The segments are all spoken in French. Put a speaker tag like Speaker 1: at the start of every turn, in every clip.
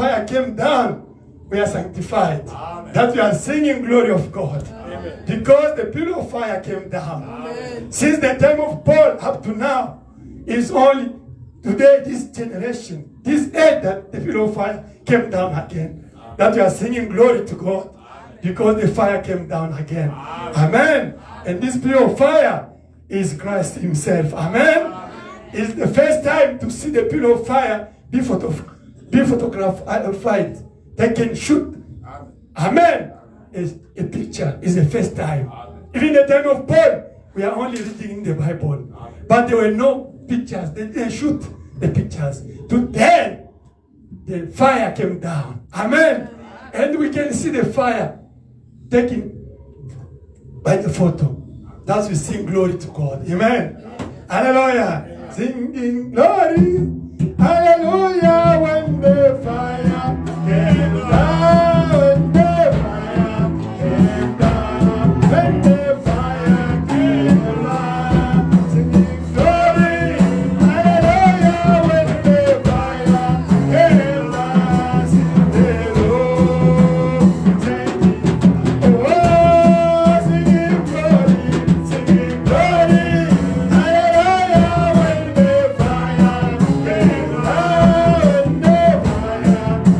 Speaker 1: fire came down, we are sanctified. Amen. That we are singing glory of God. Amen. Because the pillar of fire came down. Amen. Since the time of Paul up to now, is only today, this generation, this age that the pillar of fire came down again. Amen. that you are singing glory to God because the fire came down again. Amen. And this pillar of fire is Christ himself. Amen. It's the first time to see the pillar of fire be photographed. They can shoot. Amen. It's a picture. It's the first time. Even the time of Paul, we are only reading in the Bible. But there were no pictures. They didn't shoot the pictures. Today, the fire came down. Amen. And we can see the fire taken by the photo. That's we sing glory to God. Amen. Hallelujah. Singing glory. Hallelujah. When the fire came down. When the fire came down. When the fire came down. Singing glory. Hallelujah. When the fire came down. Sing the Lord. Singing glory. Singing glory. Hallelujah. When the fire came down. When the fire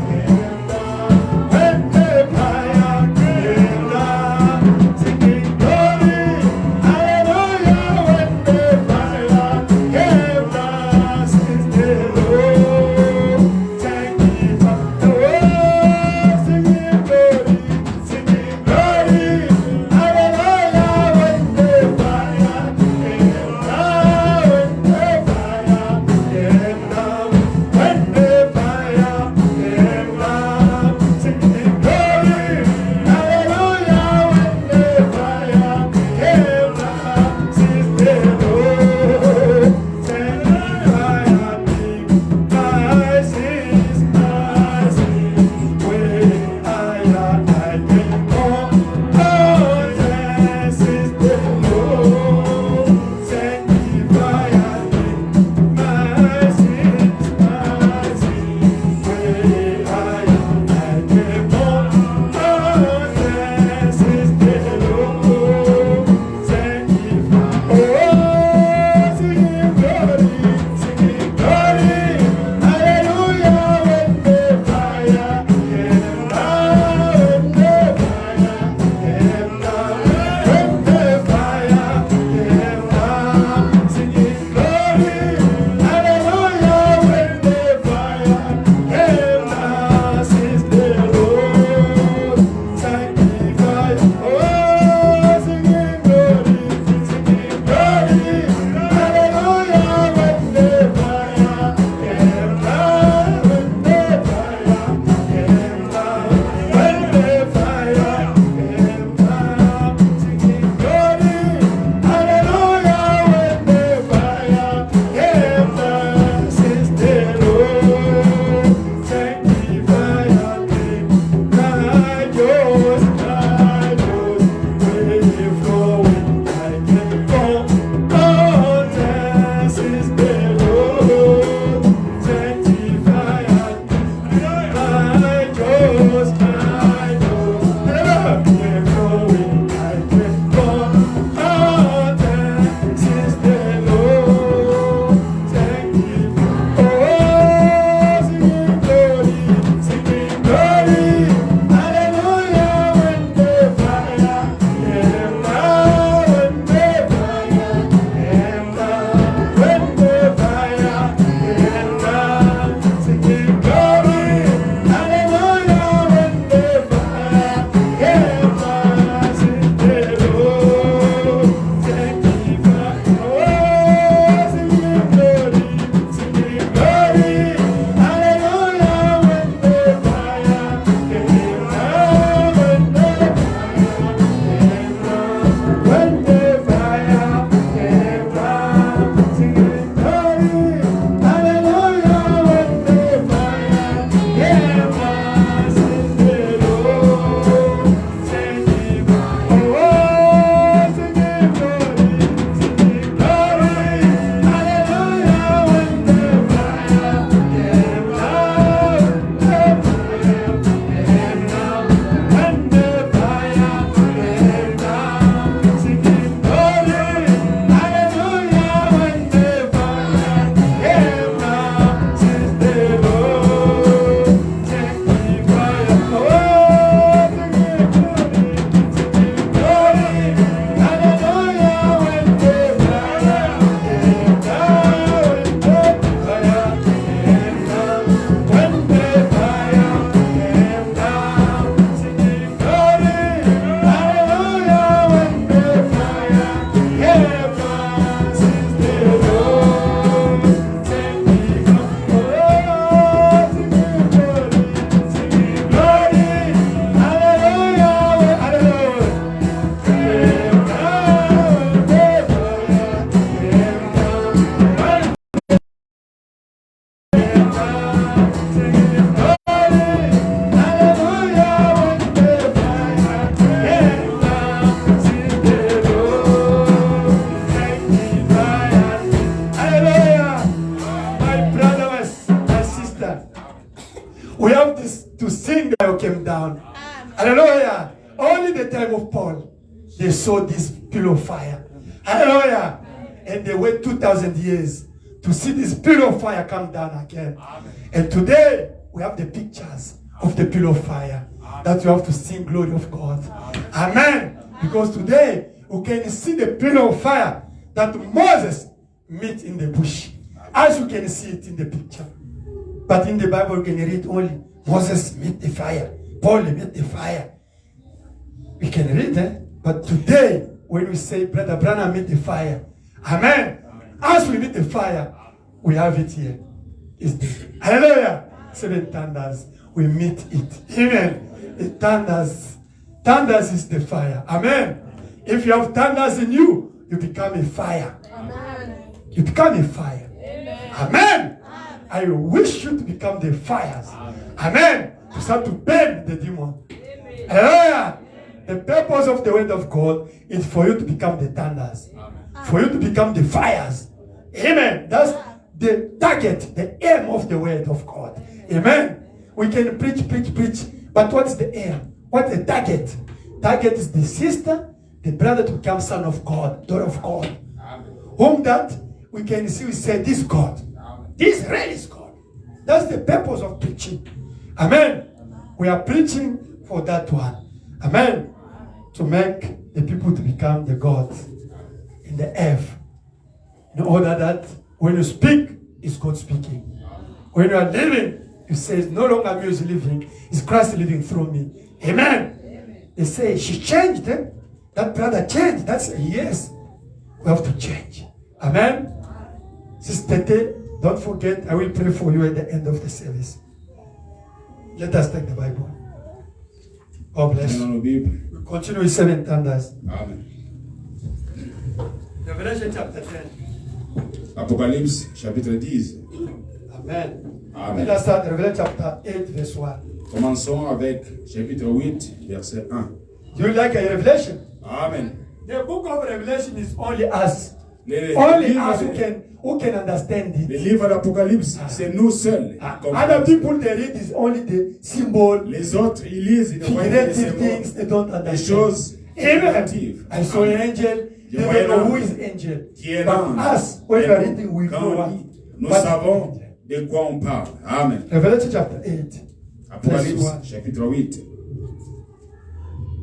Speaker 1: Hallelujah. Only the time of Paul, they saw this pillar of fire. Hallelujah. And they wait 2,000 years to see this pillar of fire come down again. Amen. And today, we have the pictures of the pillar of fire. Amen. That you have to sing glory of God. Amen. Amen. Because today, we can see the pillar of fire that Moses met in the bush. As you can see it in the picture. But in the Bible, you can read only Moses met the fire. Paul met the fire. We can read that. But today, when we say Brother Branham met the fire, amen. As we meet the fire, we have it here. It's the, hallelujah. 7 thunders. We meet it. Amen. The thunders. Thunders is the fire. Amen. If you have thunders in you, you become a fire. Amen. You become a fire. Amen. Amen. I wish you to become the fires. Amen. To start to burn the demon. Amen. Hallelujah. The purpose of the word of God is for you to become the thunders. Amen. For you to become the fires. Amen. That's the target, the aim of the word of God. Amen. We can preach. But what's the aim? What's the target? Target is the sister, the brother to become son of God, daughter of God. Amen. Whom that we can see, we say, this God. Amen. This really is God. That's the purpose of preaching. Amen. We are preaching for that one. Amen. To make the people to become the gods in the earth. In order that when you speak, it's God speaking. When you are living, you say, it's no longer me who's living, it's Christ living through me. Amen. Amen. They say, she changed. Eh? That brother changed. That's a yes. We have to change. Amen. Sister Tete, don't forget, I will pray for you at the end of the service. Let us take the Bible. God bless you. We continue with 7 thunders.
Speaker 2: Amen.
Speaker 1: Revelation chapter 10.
Speaker 2: Apocalypse chapitre 10.
Speaker 1: Amen.
Speaker 2: Amen.
Speaker 1: Let us start Revelation chapter 8 verse 1.
Speaker 2: Commençons avec chapitre 8 verset 1.
Speaker 1: Do you like a revelation?
Speaker 2: Amen.
Speaker 1: The book of Revelation is only us.
Speaker 2: Les
Speaker 1: Only us who can understand it.
Speaker 2: Le livre d'Apocalypse, c'est nous seuls.
Speaker 1: Other people they read is only the symbol.
Speaker 2: Les autres, ils lisent, ils voient des
Speaker 1: things they don't understand.
Speaker 2: Des choses négatives.
Speaker 1: I saw an angel. They don't know who is angel. But us, when we are reading, we know what.
Speaker 2: Nous savons de quoi on parle. Amen.
Speaker 1: Revelation chapter 8.
Speaker 2: Apocalypse chapitre 8.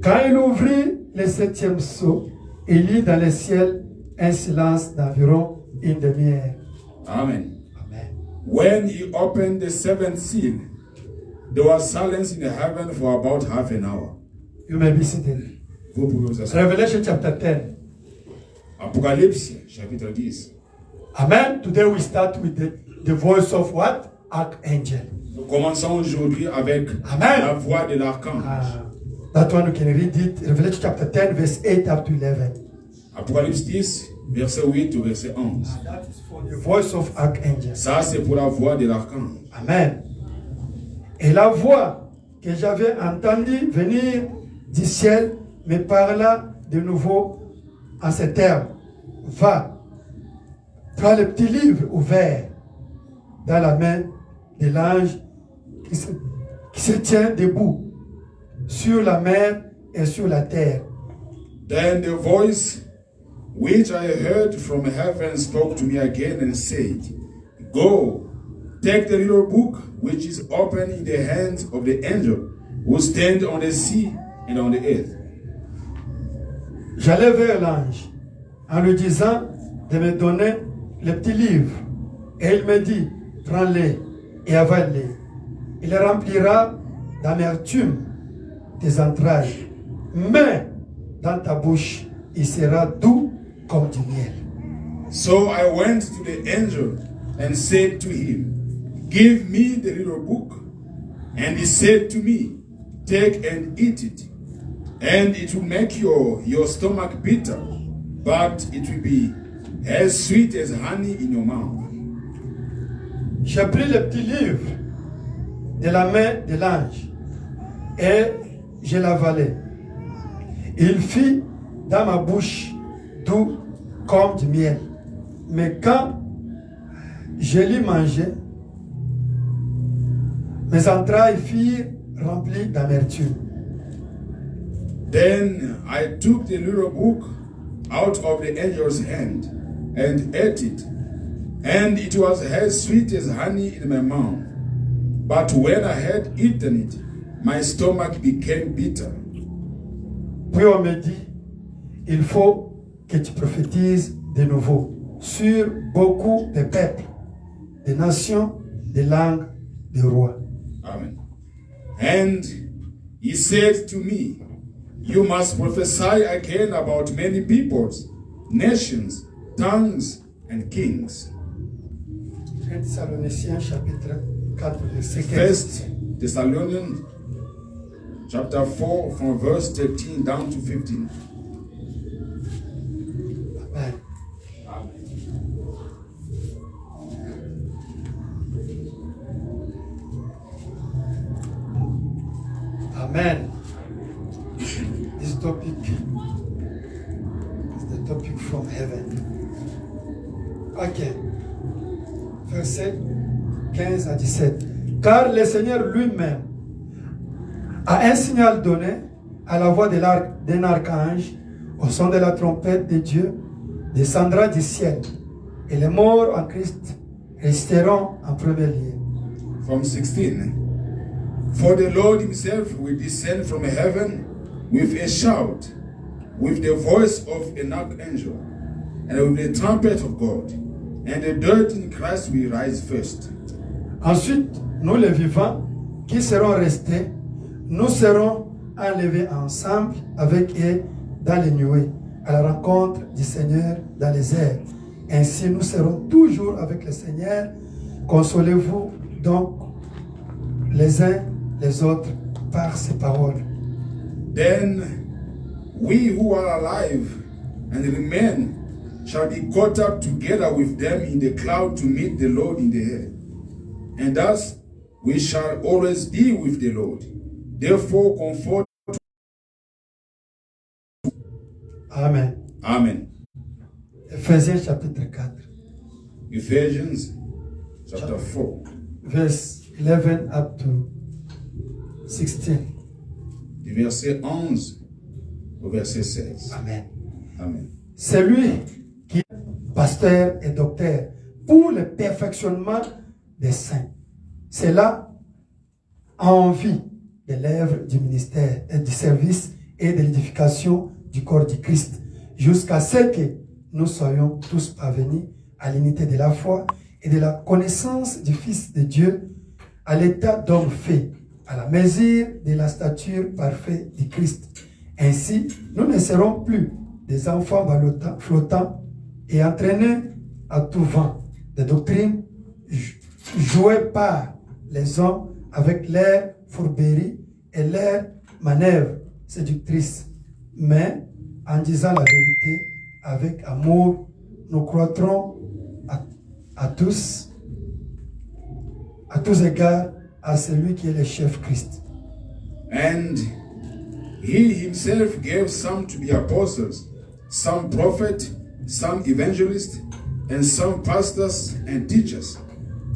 Speaker 1: Quand il ouvrit le 7e sceau, il lit dans le ciel un silence d'environ une demi-heure.
Speaker 2: Amen.
Speaker 1: Amen.
Speaker 2: When he opened the 7th seal, there was silence in the heaven for about half an hour.
Speaker 1: You may be seated.
Speaker 2: Vous pouvez vous asseoir.
Speaker 1: Revelation chapter 10.
Speaker 2: Apocalypse chapitre 10.
Speaker 1: Amen. Today we start with the voice of what? Archangel.
Speaker 2: Nous commençons aujourd'hui avec
Speaker 1: Amen.
Speaker 2: La voix de l'archange.
Speaker 1: That one you can read it. Revelation chapter 10 verse 8 up to 11.
Speaker 2: Apocalypse 10, verset 8 au verset 11.
Speaker 1: That is for the voice of archangel.
Speaker 2: Ça, c'est pour la voix de l'archange.
Speaker 1: Amen. Et la voix que j'avais entendue venir du ciel me parla de nouveau en ces termes. Va, prends le petit livre ouvert dans la main de l'ange qui se tient debout sur la mer et sur la terre.
Speaker 2: Then the voice which I heard from heaven spoke to me again and said, Go, take the little book which is open in the hands of the angel who stands on the sea and on the earth.
Speaker 1: J'allais vers l'ange en lui disant de me donner le petit livre. Et il me dit, prends-le et avale-le. Il remplira d'amertume tes entrailles. Mais dans ta bouche, il sera doux comme du miel.
Speaker 2: So I went to the angel and said to him, Give me the little book. And he said to me, Take and eat it. And it will make your stomach bitter, but it will be as sweet as honey in your mouth.
Speaker 1: J'ai pris le petit livre de la main de l'ange et je l'avalai. Il fit dans ma bouche doux comme du miel. Mais quand je l'ai mangé, mes entrailles firent remplies d'amertume.
Speaker 2: Then I took the little book out of the angel's hand and ate it, and it was as sweet as honey in my mouth. But when I had eaten it, my stomach became bitter.
Speaker 1: Puis on me dit, il faut que tu prophétises de nouveau sur beaucoup de peuples, de nations, de langues, de rois.
Speaker 2: Amen. And he said to me, you must prophesy again about many peoples, nations, tongues, and kings.
Speaker 1: 1 Thessaloniciens chapitre 4 verset 15.
Speaker 2: First Thessalonians chapter 4 from verse 13 down to 15.
Speaker 1: Amen. Amen. This topic is the topic from heaven. Ok. Verset 15 à 17. Car le Seigneur lui-même a un signal donné à la voix d'un archange, au son de la trompette de Dieu, descendra du ciel, et les morts en Christ resteront en premier lieu.
Speaker 2: From 16. For the Lord himself will descend from heaven with a shout, with the voice of an archangel, and with the trumpet of God, and the dead in Christ will rise first.
Speaker 1: Ensuite, nous les vivants qui serons restés, nous serons enlevés ensemble avec eux dans les nuées, à la rencontre du Seigneur dans les airs. Ainsi, nous serons toujours avec le Seigneur. Consolez-vous donc les uns les autres par ces paroles.
Speaker 2: Then we who are alive and remain shall be caught up together with them in the cloud to meet the Lord in the air. And thus we shall always be with the Lord. Therefore comfort.
Speaker 1: Amen.
Speaker 2: Amen.
Speaker 1: Ephésiens chapitre 4.
Speaker 2: Ephesians chapter 4.
Speaker 1: Verse 11 up to 16.
Speaker 2: Du verset 11 au verset 16.
Speaker 1: Amen.
Speaker 2: Amen.
Speaker 1: C'est lui qui est pasteur et docteur pour le perfectionnement des saints. C'est là en vue de l'œuvre du ministère et du service et de l'édification du corps du Christ, jusqu'à ce que nous soyons tous parvenus à l'unité de la foi et de la connaissance du Fils de Dieu, à l'état d'homme fait, à la mesure de la stature parfaite du Christ. Ainsi, nous ne serons plus des enfants flottants et entraînés à tout vent de doctrines jouées par les hommes avec leurs fourberies et leurs manœuvres séductrices. Mais en disant la vérité avec amour, nous croîtrons à tous égards à celui qui est le chef Christ.
Speaker 2: And he himself gave some to be apostles, some prophets, some evangelists, and some pastors and teachers,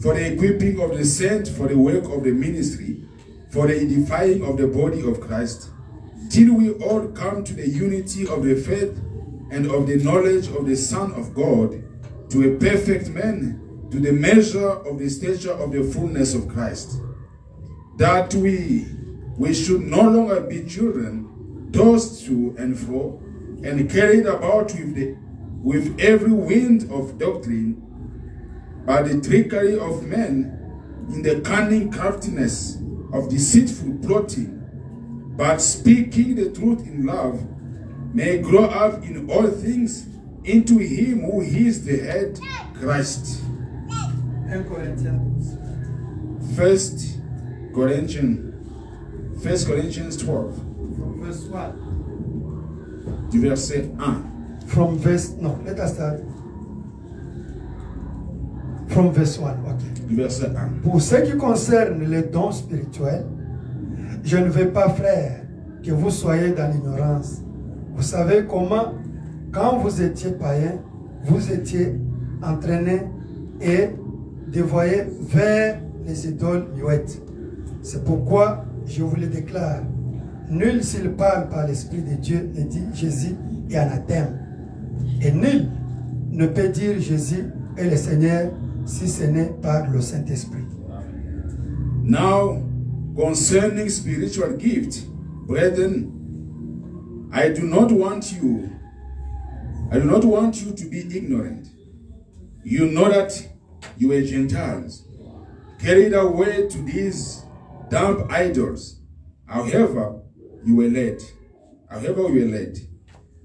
Speaker 2: for the equipping of the saints, for the work of the ministry, for the edifying of the body of Christ, till we all come to the unity of the faith and of the knowledge of the Son of God, to a perfect man, to the measure of the stature of the fullness of Christ, that we should no longer be children, tossed to and fro, and carried about with every wind of doctrine, by the trickery of men, in the cunning craftiness of deceitful plotting, but speaking the truth in love, may grow up in all things into him who is the head, Christ.
Speaker 1: 1 Corinthians
Speaker 2: 1 Corinthians 12,
Speaker 1: from verse 1.
Speaker 2: du verset 1.
Speaker 1: Let us start. From verse 1, ok.
Speaker 2: Du verset 1.
Speaker 1: Pour ce qui concerne les dons spirituels, je ne veux pas, frère, que vous soyez dans l'ignorance. Vous savez comment, quand vous étiez païens, vous étiez entraînés et dévoyés vers les idoles muettes. C'est pourquoi je vous le déclare. Nul s'il parle par l'Esprit de Dieu ne dit Jésus est anathème. Et nul ne peut dire Jésus est le Seigneur si ce n'est par le Saint-Esprit.
Speaker 2: Now, concerning spiritual gift, brethren, I do not want you to be ignorant. You know that you are Gentiles, carried away to these dumb idols. However, you were led.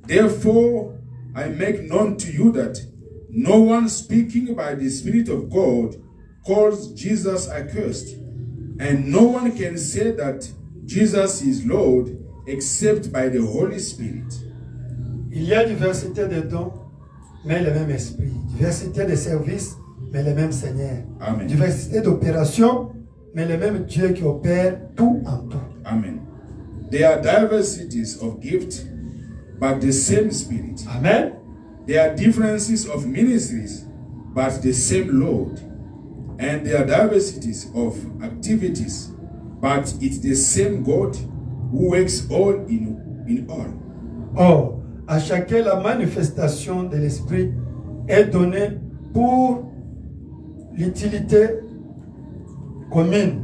Speaker 2: Therefore, I make known to you that no one speaking by the Spirit of God calls Jesus accursed, and no one can say that Jesus is Lord except by the Holy Spirit.
Speaker 1: Il y a diversité de dons, mais le même esprit. Diversité de services, mais le même Seigneur.
Speaker 2: Amen.
Speaker 1: Diversité d'opérations, mais le même Dieu qui opère tout en tout.
Speaker 2: Amen. There are diversities of gifts, but the same Spirit.
Speaker 1: Amen.
Speaker 2: There are differences of ministries, but the same Lord. And there are diversities of activities, but it's the same God who works all in all.
Speaker 1: Or, à chacun la manifestation de l'Esprit est donnée pour l'utilité commune.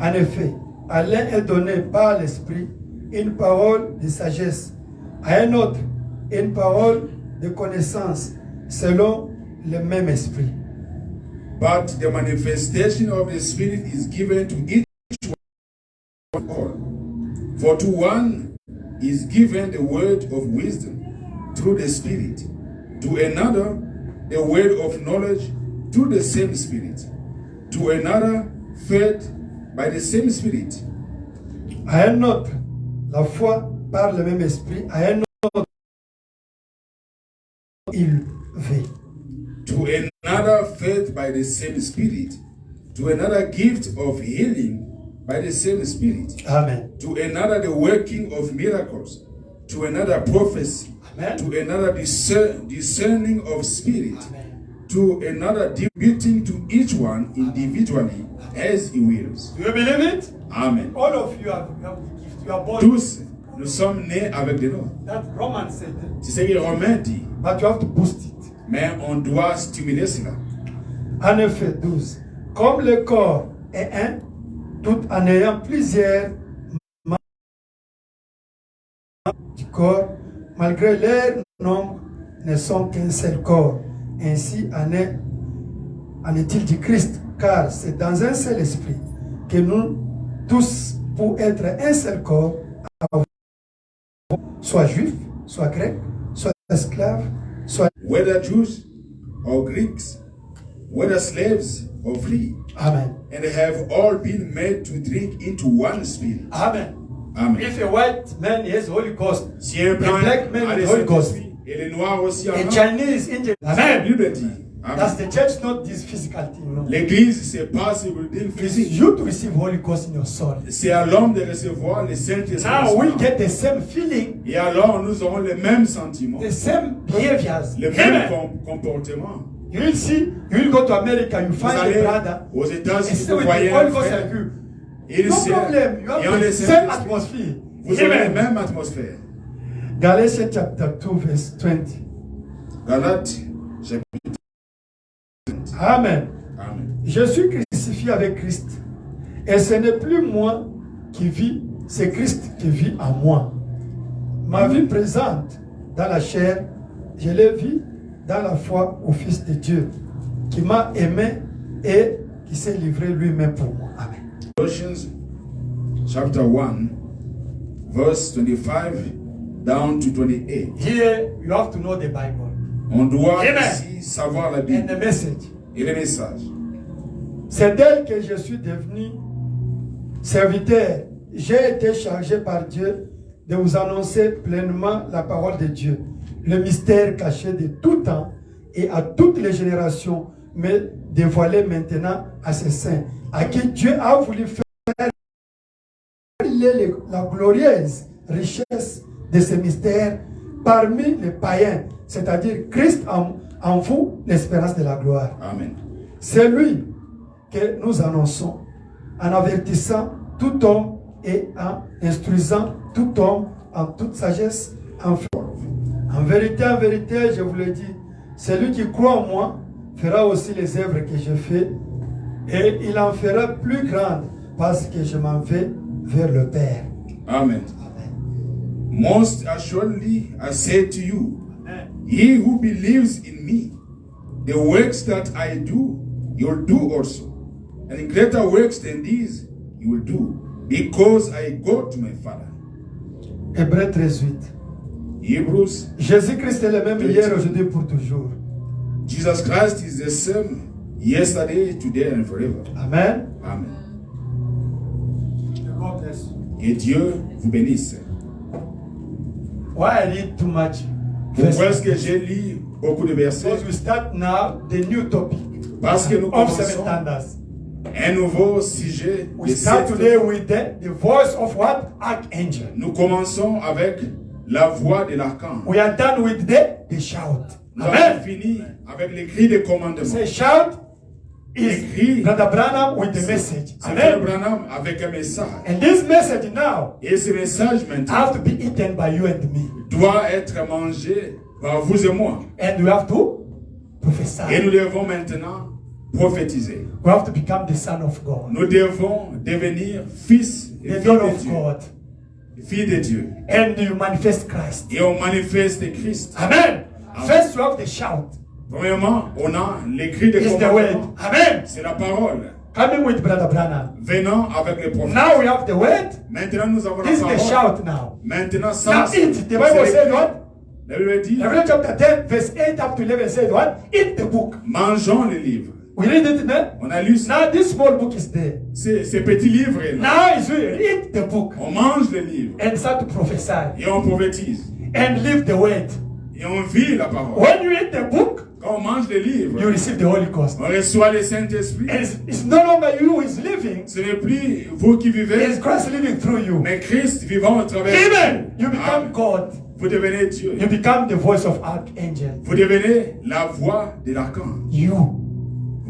Speaker 1: En effet, à l'un est donné par l'Esprit une parole de sagesse, à un autre une parole de connaissance selon le même Esprit.
Speaker 2: But the manifestation of the Spirit is given to each one all. For to one is given the word of wisdom through the Spirit, to another the word of knowledge through the same Spirit, to another faith by the same Spirit.
Speaker 1: À un autre, la foi par le même Esprit, à un autre, il vit.
Speaker 2: To another faith by the same Spirit, to another gift of healing by the same Spirit,
Speaker 1: Amen.
Speaker 2: to another the working of miracles, to another prophecy,
Speaker 1: Amen.
Speaker 2: to another discerning of spirit,
Speaker 1: Amen.
Speaker 2: to another distributing to each one individually as he wills.
Speaker 1: Do you believe it?
Speaker 2: Amen.
Speaker 1: All of you have the gift. You are born.
Speaker 2: Tous, nous sommes nés avec des noms.
Speaker 1: That Romans said.
Speaker 2: C'est ce que Romain dit.
Speaker 1: But you have to boost it.
Speaker 2: Mais on doit stimuler cela.
Speaker 1: En effet, 12. Comme le corps est un, tout en ayant plusieurs membres du corps, malgré leur nombre, ne sont qu'un seul corps. Ainsi en est-il du Christ, car c'est dans un seul esprit que nous tous, pour être un seul corps, soit juifs, soit grecs, soit esclaves, soit...
Speaker 2: Whether Jews or Greeks, whether slaves or free,
Speaker 1: Amen.
Speaker 2: and have all been made to drink into one spirit.
Speaker 1: Amen.
Speaker 2: Amen.
Speaker 1: If a white man has Holy Ghost,
Speaker 2: Si un
Speaker 1: a black man has Holy Ghost,
Speaker 2: et les noirs aussi en
Speaker 1: a
Speaker 2: ont.
Speaker 1: Chinese, Indian,
Speaker 2: La
Speaker 1: Amen.
Speaker 2: Bible dit.
Speaker 1: That's
Speaker 2: Amen.
Speaker 1: the church, not this physical thing. No.
Speaker 2: L'église, c'est pas ce building
Speaker 1: It's
Speaker 2: physique.
Speaker 1: you to receive Holy Ghost in your soul.
Speaker 2: C'est à l'homme de recevoir le Saint-Esprit.
Speaker 1: Now we get the same feeling,
Speaker 2: Et alors nous aurons les mêmes sentiments,
Speaker 1: the same behaviors.
Speaker 2: les mêmes
Speaker 1: Amen.
Speaker 2: comportements.
Speaker 1: You will see, you will go to America, you
Speaker 2: Vous
Speaker 1: find a
Speaker 2: allez
Speaker 1: brother,
Speaker 2: aux
Speaker 1: and
Speaker 2: États-Unis,
Speaker 1: stay
Speaker 2: vous
Speaker 1: with
Speaker 2: voyez
Speaker 1: the
Speaker 2: un
Speaker 1: Holy Ghost
Speaker 2: frère.
Speaker 1: like you.
Speaker 2: Il
Speaker 1: No
Speaker 2: sert.
Speaker 1: problem, you
Speaker 2: Et on
Speaker 1: have
Speaker 2: les
Speaker 1: the
Speaker 2: sert.
Speaker 1: same atmosphere.
Speaker 2: Vous aurez la
Speaker 1: Amen.
Speaker 2: même atmosphère.
Speaker 1: Galatians chapter 2 verse 20.
Speaker 2: Galates, chapitre.
Speaker 1: Amen.
Speaker 2: Amen.
Speaker 1: Je suis crucifié avec Christ. Et ce n'est plus moi qui vis, c'est Christ qui vit en moi. Ma vie présente dans la chair, je l'ai vis dans la foi au Fils de Dieu, qui m'a aimé et qui s'est livré lui-même pour moi. Amen.
Speaker 2: Colossians chapter 1, verse 25 down to 28.
Speaker 1: Here you have to know the Bible
Speaker 2: On doit
Speaker 1: Amen.
Speaker 2: ici savoir la
Speaker 1: and
Speaker 2: Bible
Speaker 1: the message.
Speaker 2: et le message.
Speaker 1: C'est d'elle que je suis devenu serviteur. J'ai été chargé par Dieu de vous annoncer pleinement la parole de Dieu, le mystère caché de tout temps et à toutes les générations, mais dévoilé maintenant à ses saints, à qui Dieu a voulu faire la glorieuse richesse de ce mystère parmi les païens, c'est-à-dire Christ en vous, l'espérance de la gloire.
Speaker 2: Amen.
Speaker 1: C'est lui que nous annonçons en avertissant tout homme et en instruisant tout homme en toute sagesse. En vérité, je vous le dis, celui qui croit en moi fera aussi les œuvres que je fais, et il en fera plus grandes, parce que je m'en vais vers le Père.
Speaker 2: Amen. Most assuredly I say to you, he who believes in me, the works that I do, you'll do also. And greater works than these you will do, because I go to my Father.
Speaker 1: Hébreux 13:8.
Speaker 2: Hebrews.
Speaker 1: Jésus-Christ est le même hier, aujourd'hui, pour toujours.
Speaker 2: Jesus Christ is the same yesterday, today and forever.
Speaker 1: Amen.
Speaker 2: Amen. Que Dieu vous bénisse.
Speaker 1: Why I read too much?
Speaker 2: Pourquoi est-ce que j'ai lu beaucoup de versets?
Speaker 1: Because we start now the new topic.
Speaker 2: Parce que nous
Speaker 1: of
Speaker 2: commençons
Speaker 1: seven thunders.
Speaker 2: un nouveau sujet.
Speaker 1: We start today with the voice of what? Archangel.
Speaker 2: Nous commençons avec la voix de l'archange.
Speaker 1: We are done with the shout.
Speaker 2: Nous
Speaker 1: Amen.
Speaker 2: avons fini avec les cris de commandement.
Speaker 1: Say shout is
Speaker 2: cris.
Speaker 1: Brother Branham with the message.
Speaker 2: C'est Frère
Speaker 1: Amen.
Speaker 2: Branham avec un message.
Speaker 1: And this message now
Speaker 2: Et ce message maintenant
Speaker 1: have to be eaten by you and me.
Speaker 2: doit être mangé par vous et moi.
Speaker 1: And we have to
Speaker 2: Et
Speaker 1: prophesy.
Speaker 2: nous devons maintenant prophétiser.
Speaker 1: We have to become the son of God.
Speaker 2: Nous devons devenir fils et
Speaker 1: The
Speaker 2: filles
Speaker 1: daughter
Speaker 2: de
Speaker 1: of
Speaker 2: Dieu.
Speaker 1: God.
Speaker 2: Filles de Dieu.
Speaker 1: And you manifest Christ.
Speaker 2: Et on manifeste Christ.
Speaker 1: Amen. First you have the shout.
Speaker 2: Premièrement, on a les cris de
Speaker 1: It's the word.
Speaker 2: commandement.
Speaker 1: Amen.
Speaker 2: C'est la parole.
Speaker 1: Coming with Brother Branham.
Speaker 2: Venant avec les prophètes.
Speaker 1: Now we have the word.
Speaker 2: Maintenant, nous avons
Speaker 1: This is
Speaker 2: la
Speaker 1: the
Speaker 2: parole.
Speaker 1: shout now.
Speaker 2: Maintenant,
Speaker 1: Now
Speaker 2: ça,
Speaker 1: eat. The Bible says what?
Speaker 2: la Bible dit,
Speaker 1: Revelation chapter 10, verse 8 up to 11 says what? Eat the book.
Speaker 2: mangeons le livre.
Speaker 1: We read it there.
Speaker 2: On a lu ça.
Speaker 1: Now this small book is there.
Speaker 2: Ces petits livres là.
Speaker 1: Now is we eat the book
Speaker 2: On mange le livre
Speaker 1: and start to prophesy
Speaker 2: et on prophétise.
Speaker 1: and live the word.
Speaker 2: Et on vit la parole.
Speaker 1: When you eat the book,
Speaker 2: Quand on mange le livre,
Speaker 1: you receive the Holy Ghost.
Speaker 2: on reçoit le Saint-Esprit.
Speaker 1: And it's no longer you who is living,
Speaker 2: Ce n'est plus vous qui vivez,
Speaker 1: it's Christ living through you.
Speaker 2: mais Christ vivant au travers de
Speaker 1: Amen. You
Speaker 2: vous.
Speaker 1: become
Speaker 2: Amen.
Speaker 1: God.
Speaker 2: Vous devenez Dieu.
Speaker 1: You become the voice of Archangel.
Speaker 2: Vous devenez la voix de l'archange.
Speaker 1: You.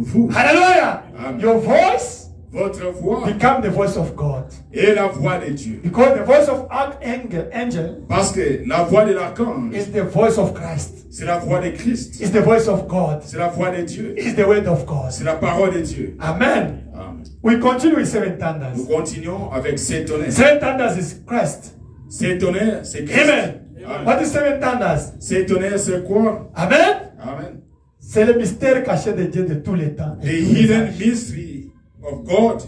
Speaker 2: Vous,
Speaker 1: Hallelujah.
Speaker 2: Amen.
Speaker 1: Your voice
Speaker 2: votre voix
Speaker 1: become the voice of God.
Speaker 2: est la voix de Dieu.
Speaker 1: Because the voice of Archangel
Speaker 2: Parce que la voix de l'archange,
Speaker 1: is the voice of Christ.
Speaker 2: c'est la voix de Christ.
Speaker 1: It's the voice of God.
Speaker 2: C'est la voix de Dieu.
Speaker 1: It's the word of God.
Speaker 2: C'est la parole de Dieu.
Speaker 1: Amen.
Speaker 2: Amen.
Speaker 1: We continue with seven
Speaker 2: Nous
Speaker 1: thunders.
Speaker 2: continuons avec ces tonnerres.
Speaker 1: Seven thunders is Christ.
Speaker 2: Ces tonnerres, c'est Christ.
Speaker 1: Amen.
Speaker 2: Amen.
Speaker 1: What is seven thunders?
Speaker 2: Ces tonnerres, c'est quoi?
Speaker 1: Amen.
Speaker 2: Amen.
Speaker 1: C'est le mystère caché de Dieu de tous les temps.
Speaker 2: The
Speaker 1: et tous les
Speaker 2: hidden
Speaker 1: âges.
Speaker 2: mystery of God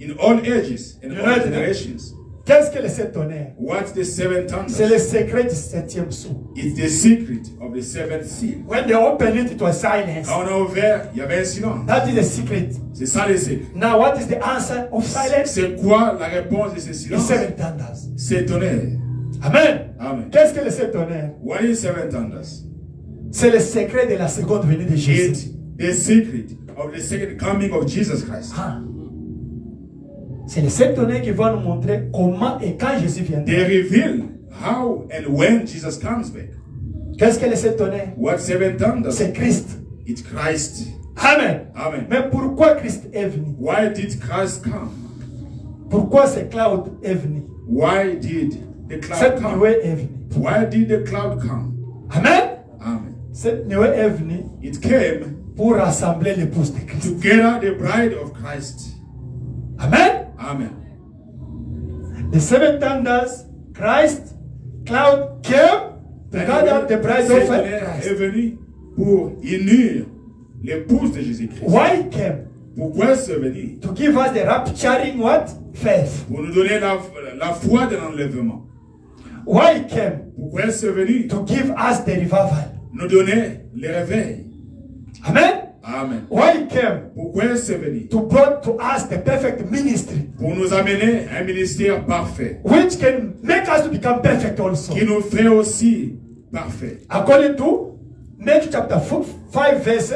Speaker 2: in all ages and
Speaker 1: You
Speaker 2: all
Speaker 1: know it,
Speaker 2: generations.
Speaker 1: Qu'est-ce que les sept tonnerres?
Speaker 2: What's the seven
Speaker 1: C'est le
Speaker 2: thunders?
Speaker 1: secret du septième sceau.
Speaker 2: It's the secret of the seventh seal.
Speaker 1: When they opened it, it was silence.
Speaker 2: Quand on a ouvert, il y avait un silence.
Speaker 1: That is the secret.
Speaker 2: C'est ça le secret.
Speaker 1: Now, what is the answer of silence?
Speaker 2: C'est quoi la réponse de ce
Speaker 1: The
Speaker 2: silence?
Speaker 1: seven thunders.
Speaker 2: C'est tonnerre.
Speaker 1: Amen.
Speaker 2: Amen.
Speaker 1: Qu'est-ce que les sept tonnerres?
Speaker 2: What is seven thunders?
Speaker 1: C'est le secret de la seconde venue de Jésus.
Speaker 2: It's the secret of the second coming of Jesus Christ.
Speaker 1: Ah. C'est les sept tonnerres qui vont nous montrer comment et quand Jésus viendra.
Speaker 2: They reveal how and when Jesus comes back.
Speaker 1: Qu'est-ce que les sept tonnerres?
Speaker 2: What seven thunders?
Speaker 1: C'est Christ.
Speaker 2: It's Christ.
Speaker 1: Amen.
Speaker 2: Amen.
Speaker 1: Mais pourquoi Christ est venu?
Speaker 2: Why did Christ come?
Speaker 1: Pourquoi ce cloud est venu?
Speaker 2: Why did the cloud
Speaker 1: Cette
Speaker 2: come?
Speaker 1: nuée est venue.
Speaker 2: Why did the cloud come?
Speaker 1: Amen.
Speaker 2: Amen.
Speaker 1: Cette nuée est venue
Speaker 2: It came
Speaker 1: pour rassembler l'épouse de Christ.
Speaker 2: to gather the bride of Christ.
Speaker 1: Amen.
Speaker 2: Amen.
Speaker 1: The seven thunders, Christ, cloud came to gather the bride of
Speaker 2: Cette tonnerre est
Speaker 1: Christ.
Speaker 2: venu pour unir l'épouse de Jésus-Christ.
Speaker 1: Why he came?
Speaker 2: Pourquoi c'est venu?
Speaker 1: To give us the rapturing what? Faith.
Speaker 2: Pour nous donner la foi de l'enlèvement.
Speaker 1: Why he came?
Speaker 2: Pourquoi c'est venu?
Speaker 1: To give us the revival.
Speaker 2: Nous donner le réveil.
Speaker 1: Amen.
Speaker 2: Amen.
Speaker 1: Why he came?
Speaker 2: Pourquoi c'est venu?
Speaker 1: To bring to us the perfect ministry,
Speaker 2: Pour nous amener un ministère parfait.
Speaker 1: which can make us to become perfect also.
Speaker 2: Qui nous fait aussi parfait.
Speaker 1: According to Matthew chapter 5 verse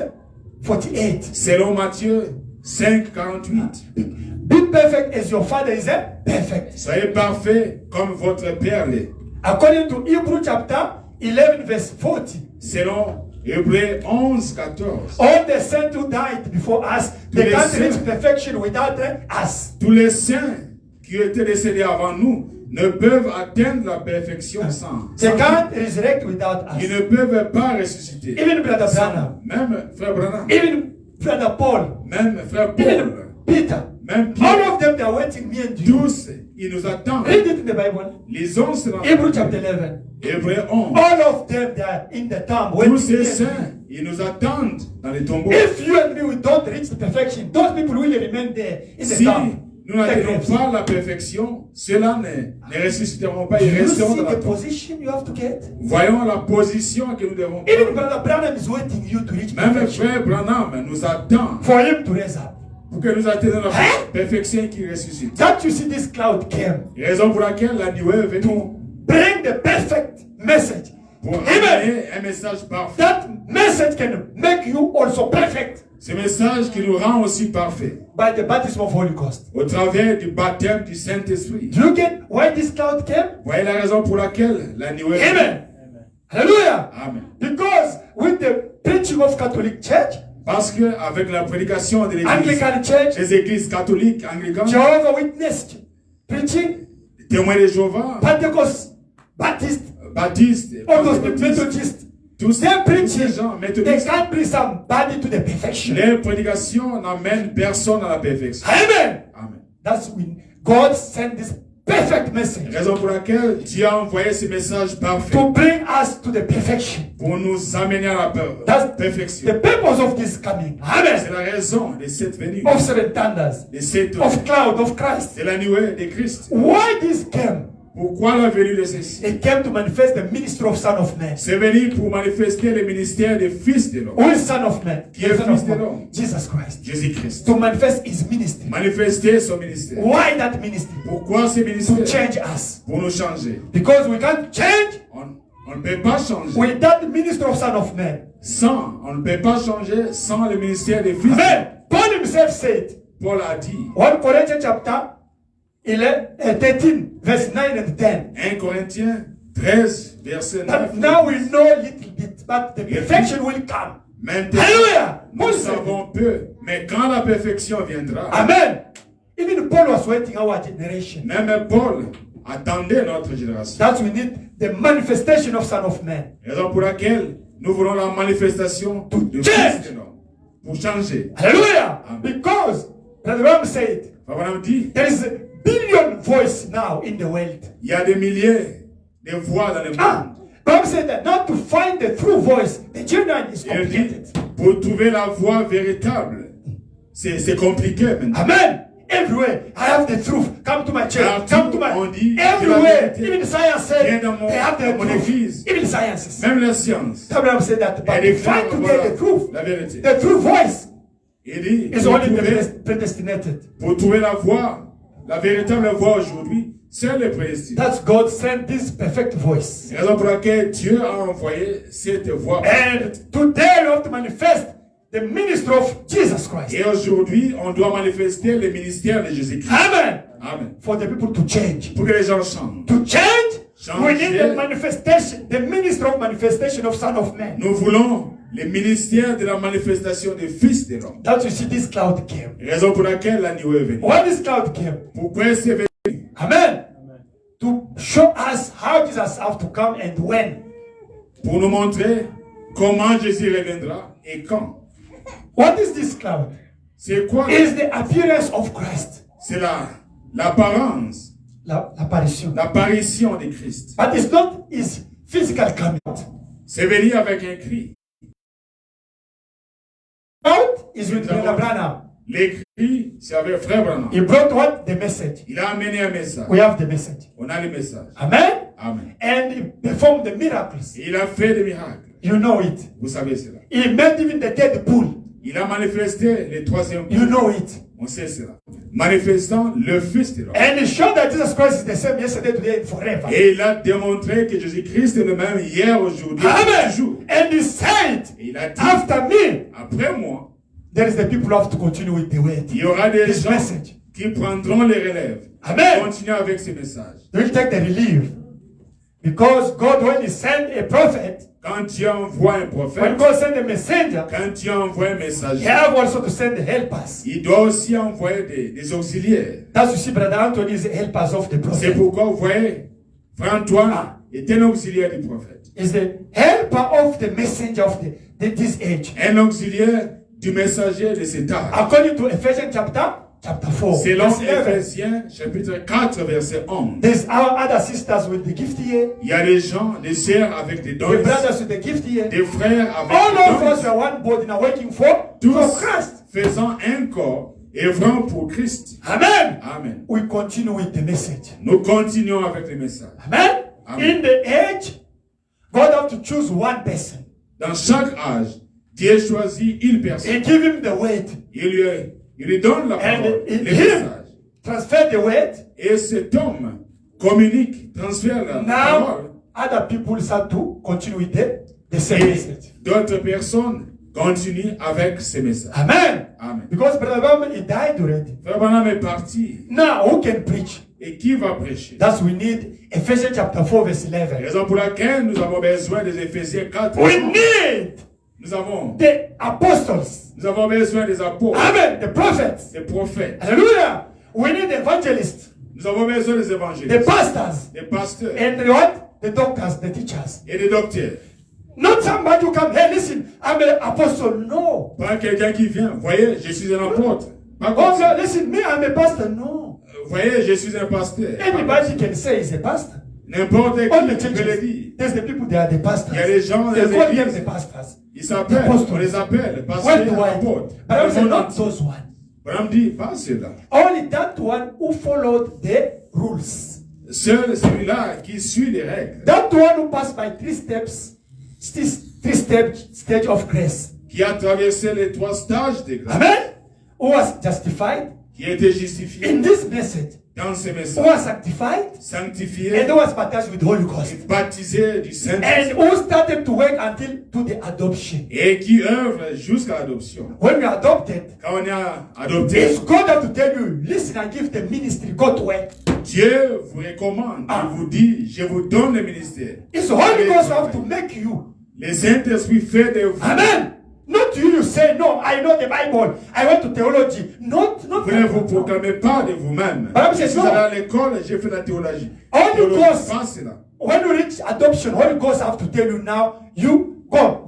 Speaker 1: 48.
Speaker 2: Selon Matthieu 5, 48.
Speaker 1: Be perfect as your father is perfect.
Speaker 2: Soyez parfait comme votre Père l'est.
Speaker 1: According to Hebrew chapter 11 verse 40.
Speaker 2: Selon Hébreux 11, 14.
Speaker 1: All the saints who died before us, they
Speaker 2: les
Speaker 1: can't reach
Speaker 2: saints.
Speaker 1: perfection without us.
Speaker 2: Tous les saints qui étaient décédés avant nous ne peuvent atteindre la perfection sans.
Speaker 1: They can't resurrect without us.
Speaker 2: Ils ne peuvent pas ressusciter.
Speaker 1: Even Brother
Speaker 2: Sans.
Speaker 1: Branham.
Speaker 2: Même frère Branham.
Speaker 1: Even Brother Paul.
Speaker 2: Même frère
Speaker 1: Even
Speaker 2: Paul.
Speaker 1: Peter.
Speaker 2: Même Pierre.
Speaker 1: All of them, they are waiting me and you.
Speaker 2: Tous, ils nous attendent.
Speaker 1: Read it in the Bible.
Speaker 2: Lisons cela.
Speaker 1: Hebrew chapter 11.
Speaker 2: Hébreux 11.
Speaker 1: All of them, they are in the tomb
Speaker 2: Tous
Speaker 1: waiting
Speaker 2: ces
Speaker 1: me and
Speaker 2: saints, ils nous attendent dans les tombeaux.
Speaker 1: you. If you and me, we don't reach the perfection, those people will remain there in the
Speaker 2: Si
Speaker 1: tomb.
Speaker 2: nous n'atteignons pas la perfection, ceux-là ne ressusciteront pas, ils
Speaker 1: You
Speaker 2: resteront
Speaker 1: see
Speaker 2: dans la
Speaker 1: the
Speaker 2: tombe.
Speaker 1: position you have to get?
Speaker 2: Voyons la position que nous devons
Speaker 1: Even
Speaker 2: prendre.
Speaker 1: Brother Branham is waiting you to reach
Speaker 2: Même
Speaker 1: perfection.
Speaker 2: frère Branham nous attend
Speaker 1: For him to raise up.
Speaker 2: pour que nous atteignions la
Speaker 1: Hein?
Speaker 2: perfection qui ressuscite.
Speaker 1: That you see this cloud came
Speaker 2: Raison pour laquelle la nuée est venue
Speaker 1: to bring the perfect message.
Speaker 2: pour
Speaker 1: Amen.
Speaker 2: amener un message parfait.
Speaker 1: That message can make you also perfect
Speaker 2: Ce message qui nous rend aussi parfait
Speaker 1: by the baptism of Holy Ghost.
Speaker 2: au travers du baptême du Saint-Esprit.
Speaker 1: Do you get why this cloud came?
Speaker 2: Voyez la raison pour laquelle la nuée est venue.
Speaker 1: Amen. Hallelujah.
Speaker 2: Amen.
Speaker 1: Because with the preaching of Catholic Church,
Speaker 2: Parce que avec la prédication de l'église,
Speaker 1: Anglican Church,
Speaker 2: des églises catholiques, anglicanes,
Speaker 1: Jehovah Witness preaching,
Speaker 2: témoins de Jéhovah,
Speaker 1: Pentecost, Baptist,
Speaker 2: baptistes,
Speaker 1: Augustine, Methodist,
Speaker 2: tous
Speaker 1: they
Speaker 2: ces
Speaker 1: preaching,
Speaker 2: gens
Speaker 1: they
Speaker 2: méthodistes,
Speaker 1: can't bring somebody to the perfection.
Speaker 2: les prédications n'amènent personne à la perfection.
Speaker 1: Amen.
Speaker 2: Amen.
Speaker 1: That's when God sent this perfect message
Speaker 2: Raison pour laquelle Dieu a envoyé ce message parfait
Speaker 1: to bring us to the perfection.
Speaker 2: pour nous amener à la
Speaker 1: That's
Speaker 2: perfection.
Speaker 1: the purpose of this coming.
Speaker 2: C'est
Speaker 1: Amen.
Speaker 2: la raison de cette venue,
Speaker 1: Of seven thunders,
Speaker 2: de cette
Speaker 1: of cloud, of Christ.
Speaker 2: de la nuée de Christ.
Speaker 1: Why this came?
Speaker 2: Pourquoi la venue de ceci?
Speaker 1: It came to manifest the ministry of Son of Man.
Speaker 2: C'est venu pour manifester le ministère des fils de l'homme,
Speaker 1: Who is Son of Man?
Speaker 2: Qui est
Speaker 1: The Son
Speaker 2: fils
Speaker 1: of
Speaker 2: de
Speaker 1: Man.
Speaker 2: l'homme?
Speaker 1: Jesus Christ.
Speaker 2: Jésus-Christ.
Speaker 1: To manifest his ministry.
Speaker 2: Manifester son ministère.
Speaker 1: Why that ministry?
Speaker 2: Pourquoi ce
Speaker 1: To
Speaker 2: ministère?
Speaker 1: change us.
Speaker 2: Pour nous changer.
Speaker 1: Because we can't change
Speaker 2: On ne peut pas changer
Speaker 1: without the ministry of Son of Man.
Speaker 2: on ne peut pas changer sans le ministère des fils.
Speaker 1: Amen. Paul himself said,
Speaker 2: Paul a dit,
Speaker 1: 1 Corinthians chapter 13, verse 9 and 10.
Speaker 2: 1 Corinthiens 13, verset 9.
Speaker 1: But now we know a little bit, but the perfection will come.
Speaker 2: Maintenant,
Speaker 1: Hallelujah.
Speaker 2: nous
Speaker 1: Paul said,
Speaker 2: savons peu, mais quand la perfection viendra,
Speaker 1: Amen. Even Paul was waiting our generation.
Speaker 2: même Paul attendait notre génération.
Speaker 1: That we need the manifestation of Son of Man.
Speaker 2: Raison pour laquelle nous voulons la manifestation du
Speaker 1: change.
Speaker 2: Fils de l'homme. Pour changer.
Speaker 1: Hallelujah.
Speaker 2: Amen.
Speaker 1: Because Brother Ram said,
Speaker 2: Abraham dit,
Speaker 1: there is a billion voice now in the world.
Speaker 2: il y a des milliers de voix dans le monde.
Speaker 1: Ah, Ram said that not to find the true voice, the genuine is
Speaker 2: Il dit,
Speaker 1: complicated.
Speaker 2: pour trouver la voix véritable, c'est compliqué maintenant.
Speaker 1: Amen. Everywhere, I have the truth. Come to my church.
Speaker 2: Partout,
Speaker 1: Come to my.
Speaker 2: on dit,
Speaker 1: Everywhere,
Speaker 2: c'est la vérité.
Speaker 1: even science
Speaker 2: Viens
Speaker 1: said
Speaker 2: dans mon-
Speaker 1: they have the
Speaker 2: dans mon
Speaker 1: truth.
Speaker 2: église.
Speaker 1: Even sciences.
Speaker 2: Même la science.
Speaker 1: Abraham said that, but
Speaker 2: Elle
Speaker 1: to find
Speaker 2: déclare,
Speaker 1: to
Speaker 2: voilà,
Speaker 1: get the truth,
Speaker 2: la vérité.
Speaker 1: the true voice
Speaker 2: Il dit,
Speaker 1: is only the predestinated.
Speaker 2: pour trouver la voix, la véritable voix aujourd'hui, c'est le prédestiné.
Speaker 1: That's God sent this perfect voice.
Speaker 2: Raison pour laquelle Dieu a envoyé cette voix.
Speaker 1: And today we have to manifest the ministry of Jesus Christ.
Speaker 2: Et aujourd'hui, on doit manifester le ministère de Jésus-Christ.
Speaker 1: Amen.
Speaker 2: Amen.
Speaker 1: For the people to change.
Speaker 2: Pour que les gens changent.
Speaker 1: To change, we need
Speaker 2: Changer.
Speaker 1: the manifestation, the ministry of manifestation of Son of Man.
Speaker 2: Nous voulons le ministère de la manifestation des fils de l'homme.
Speaker 1: That you see this cloud came.
Speaker 2: Raison pour laquelle la nuée est venue.
Speaker 1: When this cloud came,
Speaker 2: Pourquoi c'est venu?
Speaker 1: Amen. To show us how Jesus have to come and when.
Speaker 2: Pour nous montrer comment Jésus reviendra et quand.
Speaker 1: What is this cloud?
Speaker 2: C'est quoi?
Speaker 1: Is the appearance of Christ.
Speaker 2: C'est l'apparence,
Speaker 1: L'apparition.
Speaker 2: l'apparition de Christ.
Speaker 1: But it's not his physical coming.
Speaker 2: C'est venu avec un cri.
Speaker 1: Cloud is with Brother Branham.
Speaker 2: Les cris, c'est avec Frère Branham.
Speaker 1: He brought what? The message.
Speaker 2: Il a amené un message.
Speaker 1: We have the message.
Speaker 2: On a le message.
Speaker 1: Amen.
Speaker 2: Amen.
Speaker 1: And he performed the miracles.
Speaker 2: Il a fait des miracles.
Speaker 1: You know it.
Speaker 2: Vous savez cela.
Speaker 1: He made even the dead bull.
Speaker 2: Il a manifesté le troisième
Speaker 1: You know it.
Speaker 2: On sait cela. Manifestant le Fils de l'homme.
Speaker 1: And he showed that Jesus Christ is the same yesterday, today, and forever.
Speaker 2: Et il a démontré que Jésus-Christ est le même hier, aujourd'hui,
Speaker 1: Amen.
Speaker 2: toujours.
Speaker 1: And he said,
Speaker 2: Et il a dit,
Speaker 1: after me,
Speaker 2: après moi,
Speaker 1: there is the people who have to continue with the word.
Speaker 2: il y aura des
Speaker 1: This
Speaker 2: gens
Speaker 1: message.
Speaker 2: qui prendront les relèves.
Speaker 1: Amen.
Speaker 2: Continuez avec ces messages.
Speaker 1: They will take the relief. Because God, when he sent a prophet,
Speaker 2: Quand Dieu envoie un
Speaker 1: when
Speaker 2: prophète,
Speaker 1: God sends a messenger,
Speaker 2: quand Dieu envoie un
Speaker 1: He
Speaker 2: messager,
Speaker 1: have also to send the helpers.
Speaker 2: il doit aussi envoyer des auxiliaires.
Speaker 1: That's you see, Brother Anthony is the helpers of the
Speaker 2: C'est
Speaker 1: prophet.
Speaker 2: pourquoi vous voyez, Frère Antoine est un auxiliaire du prophète.
Speaker 1: Is the helper of the messenger of this age.
Speaker 2: Un auxiliaire du messager de cet âge.
Speaker 1: According to Ephesians chapter 4,
Speaker 2: Selon
Speaker 1: verse 11.
Speaker 2: Éphésiens chapitre 4 verset 11.
Speaker 1: There's our other sisters with the gift here,
Speaker 2: Il y a des gens, des sœurs avec des dons,
Speaker 1: the brothers with the gift here.
Speaker 2: des frères avec
Speaker 1: All of
Speaker 2: des
Speaker 1: us
Speaker 2: dons,
Speaker 1: are one body now waiting for
Speaker 2: tous
Speaker 1: Christ.
Speaker 2: faisant un corps, œuvrant pour Christ.
Speaker 1: Amen.
Speaker 2: Amen.
Speaker 1: We continue with the message.
Speaker 2: Nous continuons avec le message.
Speaker 1: Amen.
Speaker 2: Amen.
Speaker 1: In the age, God have to choose one person.
Speaker 2: Dans chaque âge, Dieu choisit une personne.
Speaker 1: He give him the weight.
Speaker 2: Il lui donne la parole,
Speaker 1: And
Speaker 2: le
Speaker 1: him
Speaker 2: message.
Speaker 1: transfer the weight.
Speaker 2: Et cet homme communique, transfère la parole.
Speaker 1: Now, other people start to continue with the same
Speaker 2: Et
Speaker 1: message.
Speaker 2: d'autres personnes continuent avec ces messages.
Speaker 1: Amen.
Speaker 2: Amen.
Speaker 1: Because Brother Branham, he died already.
Speaker 2: Frère Branham est parti.
Speaker 1: Now, who can preach?
Speaker 2: Et qui va prêcher?
Speaker 1: That's we need Ephesians chapter 4, verse 11.
Speaker 2: Raison pour laquelle nous avons besoin des Éphésiens 4.
Speaker 1: We need
Speaker 2: Nous avons
Speaker 1: the apostles.
Speaker 2: besoin des apôtres,
Speaker 1: Amen. The prophets.
Speaker 2: des prophètes.
Speaker 1: Hallelujah. We need the evangelists,
Speaker 2: Nous avons besoin des
Speaker 1: the
Speaker 2: évangélistes,
Speaker 1: pastors,
Speaker 2: des pasteurs
Speaker 1: and the what? The doctors, the teachers.
Speaker 2: et des docteurs.
Speaker 1: Not somebody who come, hey, listen, I'm an apostle. No.
Speaker 2: Pas quelqu'un qui vient. Voyez, je suis un apôtre. Pas comme
Speaker 1: Oh,
Speaker 2: ça.
Speaker 1: no, listen, me, I'm a pastor. No.
Speaker 2: Voyez, je suis un pasteur.
Speaker 1: Anybody can say he's a pastor.
Speaker 2: N'importe
Speaker 1: All the
Speaker 2: qui peut le
Speaker 1: churches,
Speaker 2: dire.
Speaker 1: there's the people, they are the pastors.
Speaker 2: Il y a des gens,
Speaker 1: They
Speaker 2: des
Speaker 1: call them
Speaker 2: églises.
Speaker 1: the pastors.
Speaker 2: Ils s'appellent,
Speaker 1: Apostles.
Speaker 2: on les appelle
Speaker 1: Well,
Speaker 2: pasteurs,
Speaker 1: the white.
Speaker 2: apôtres.
Speaker 1: But I
Speaker 2: Le
Speaker 1: say
Speaker 2: monde
Speaker 1: not
Speaker 2: entier.
Speaker 1: those ones.
Speaker 2: Branham dit, pas ceux-là.
Speaker 1: Only that one who followed the rules.
Speaker 2: Seul celui-là qui suit les règles,
Speaker 1: That one who passed by three stage of grace.
Speaker 2: qui a traversé les 3 stages de grâce,
Speaker 1: Amen. Who was justified
Speaker 2: qui a été justifié
Speaker 1: in this message.
Speaker 2: dans ces
Speaker 1: Who
Speaker 2: messages,
Speaker 1: was sanctified
Speaker 2: sanctifié
Speaker 1: and who was baptized with the Holy Ghost.
Speaker 2: et baptisé du
Speaker 1: And
Speaker 2: Saint-Esprit,
Speaker 1: who started to work until to the adoption.
Speaker 2: et qui œuvre jusqu'à l'adoption.
Speaker 1: When we are adopted,
Speaker 2: Quand on est adopté,
Speaker 1: it's God have to tell you, listen, I give the ministry, go to work.
Speaker 2: Dieu vous recommande, il vous dit, je vous donne le ministère.
Speaker 1: It's the Holy Ghost who have to make you.
Speaker 2: Le Saint-Esprit fait de vous.
Speaker 1: Amen. Not you say, no, I know the Bible. I went to theology. Not
Speaker 2: Vous ne vous proclamez pas de vous-même.
Speaker 1: Bible
Speaker 2: Je
Speaker 1: says
Speaker 2: suis
Speaker 1: no.
Speaker 2: allé à l'école, j'ai fait la théologie.
Speaker 1: Holy
Speaker 2: Théologie,
Speaker 1: Ghost.
Speaker 2: pas cela.
Speaker 1: When you reach adoption, Holy Ghost have to tell you now, you go.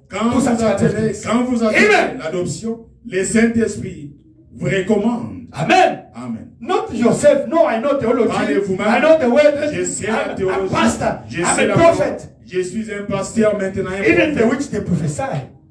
Speaker 2: Quand
Speaker 1: Do
Speaker 2: vous
Speaker 1: such kind of
Speaker 2: attendez
Speaker 1: things.
Speaker 2: Amen. L'adoption, le Saint-Esprit vous recommande.
Speaker 1: Amen.
Speaker 2: Amen.
Speaker 1: Not yourself. No, I know theology.
Speaker 2: Pas de vous-même.
Speaker 1: I know the word.
Speaker 2: Je sais la
Speaker 1: I'm
Speaker 2: théologie.
Speaker 1: pastor.
Speaker 2: Je
Speaker 1: I'm
Speaker 2: sais
Speaker 1: a
Speaker 2: la
Speaker 1: prophet.
Speaker 2: parole. Je suis un pasteur maintenant. Un
Speaker 1: Even the
Speaker 2: prophète.
Speaker 1: witch, they prophesy.